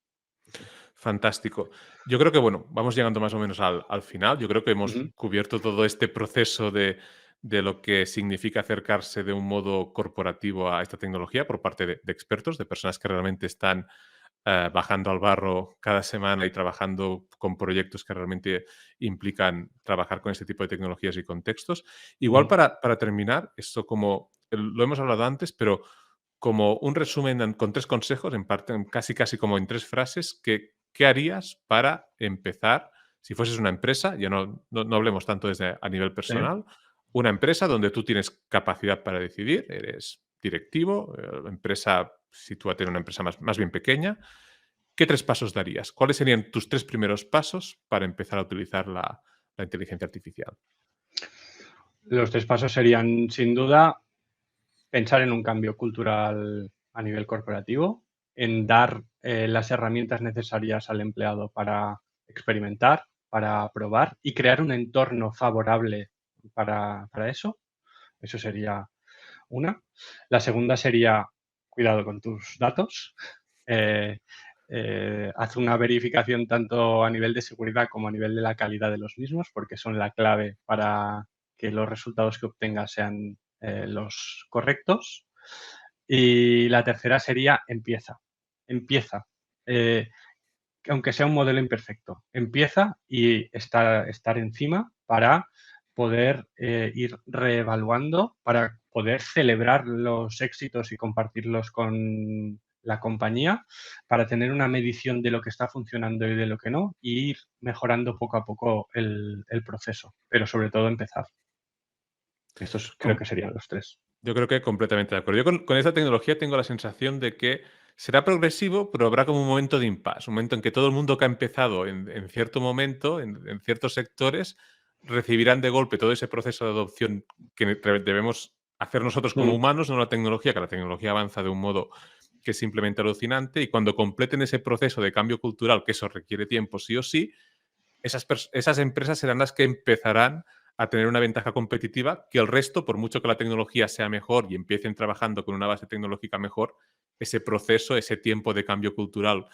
Sí. Fantástico. Yo creo que, bueno, vamos llegando más o menos al final. Yo creo que hemos Ujú. cubierto todo este proceso de lo que significa acercarse de un modo corporativo a esta tecnología por parte de expertos, de personas que realmente están bajando al barro cada semana y trabajando con proyectos que realmente implican trabajar con este tipo de tecnologías y contextos. Igual Ujú. para terminar, esto como lo hemos hablado antes, pero como un resumen con 3 consejos, en parte, casi, casi como en 3 frases, ¿qué harías para empezar, si fueses una empresa, ya no hablemos tanto desde a nivel Sí. personal, una empresa donde tú tienes capacidad para decidir, eres directivo, empresa sitúate en una empresa más bien pequeña, ¿qué 3 pasos darías? ¿Cuáles serían tus 3 primeros pasos para empezar a utilizar la inteligencia artificial? Los tres pasos serían, sin duda, pensar en un cambio cultural a nivel corporativo, en dar las herramientas necesarias al empleado para experimentar, para probar y crear un entorno favorable para eso. Eso sería una. La segunda sería cuidado con tus datos. Haz una verificación tanto a nivel de seguridad como a nivel de la calidad de los mismos, porque son la clave para que los resultados que obtengas sean los correctos. Y la tercera sería empieza. Empieza. Aunque sea un modelo imperfecto, empieza y estar encima para poder ir reevaluando, para poder celebrar los éxitos y compartirlos con la compañía, para tener una medición de lo que está funcionando y de lo que no, y ir mejorando poco a poco el proceso, pero sobre todo empezar. Estos creo Com- que serían los tres. Yo creo que completamente de acuerdo. Yo con esta tecnología tengo la sensación de que será progresivo, pero habrá como un momento de impasse, un momento en que todo el mundo que ha empezado en cierto momento, en ciertos sectores, recibirán de golpe todo ese proceso de adopción que debemos hacer nosotros como Mm, humanos, no la tecnología, que la tecnología avanza de un modo que es simplemente alucinante, y cuando completen ese proceso de cambio cultural, que eso requiere tiempo sí o sí, esas empresas serán las que empezarán a tener una ventaja competitiva que el resto, por mucho que la tecnología sea mejor y empiecen trabajando con una base tecnológica mejor, ese proceso, ese tiempo de cambio cultural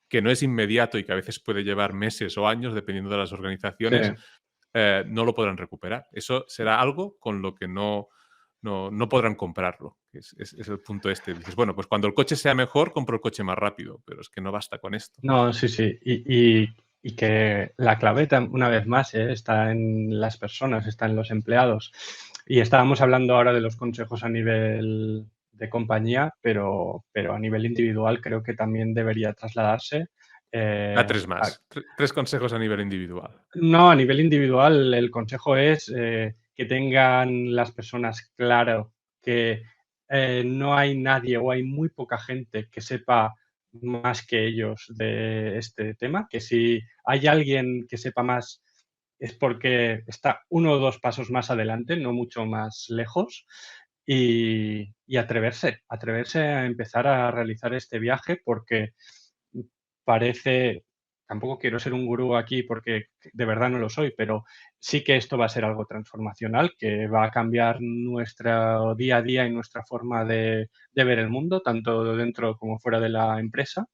que no es inmediato y que a veces puede llevar meses o años, dependiendo de las sí. organizaciones, no lo podrán recuperar. Eso será algo con lo que no podrán comprarlo. Es el punto este. Dices, bueno, pues cuando el coche sea mejor, compro el coche más rápido, pero es que no basta con esto. No, sí, sí. Y que la clave, una vez más, está en las personas, está en los empleados. Y estábamos hablando ahora de los consejos a nivel de compañía, pero a nivel individual creo que también debería trasladarse. Da eh, tres más. a- Tres consejos a nivel individual. no, a nivel individual el consejo es que tengan las personas claro que no hay nadie o hay muy poca gente que sepa más que ellos de este tema, que si hay alguien que sepa más es porque está uno o dos pasos más adelante, no mucho más lejos, y atreverse a empezar a realizar este viaje porque parece, tampoco quiero ser un gurú aquí porque de verdad no lo soy, pero sí que esto va a ser algo transformacional, que va a cambiar nuestro día a día y nuestra forma de ver el mundo, tanto dentro como fuera de la empresa,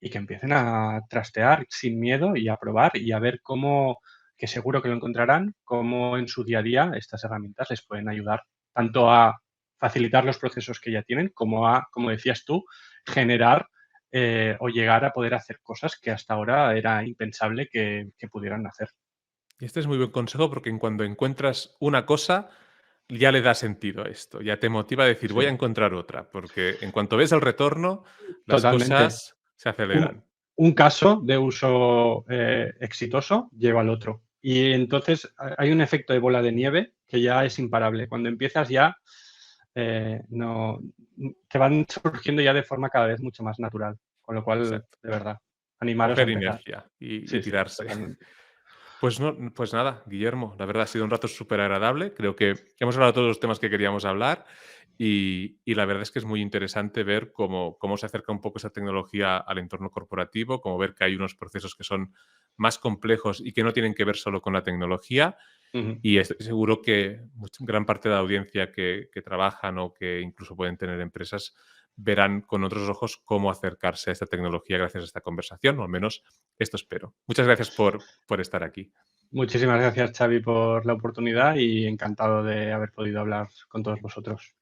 y que empiecen a trastear sin miedo y a probar y a ver cómo, que seguro que lo encontrarán, cómo en su día a día estas herramientas les pueden ayudar tanto a facilitar los procesos que ya tienen, como a, como decías tú, generar o llegar a poder hacer cosas que hasta ahora era impensable que pudieran hacer. Y este es muy buen consejo porque en cuando encuentras una cosa, ya le da sentido a esto, ya te motiva a decir, voy a Sí, encontrar otra, porque en cuanto ves el retorno, las totalmente. cosas se Un, aceleran. un caso de uso exitoso lleva al otro. Y entonces hay un efecto de bola de nieve que ya es imparable. Cuando empiezas ya, no, te van surgiendo ya de forma cada vez mucho más natural. Con lo cual, Exacto. de verdad, animaros a Coger empezar. inercia y Sí, sí, tirarse. totalmente. Pues, no, pues nada, Guillermo, la verdad ha sido un rato súper agradable. Creo que hemos hablado de todos los temas que queríamos hablar y la verdad es que es muy interesante ver cómo se acerca un poco esa tecnología al entorno corporativo, como ver que hay unos procesos que son más complejos y que no tienen que ver solo con la tecnología. Ujú. Y estoy seguro que gran parte de la audiencia que trabajan o que incluso pueden tener empresas verán con otros ojos cómo acercarse a esta tecnología gracias a esta conversación, o al menos esto espero. Muchas gracias por estar aquí. Muchísimas gracias, Xavi, por la oportunidad y encantado de haber podido hablar con todos vosotros.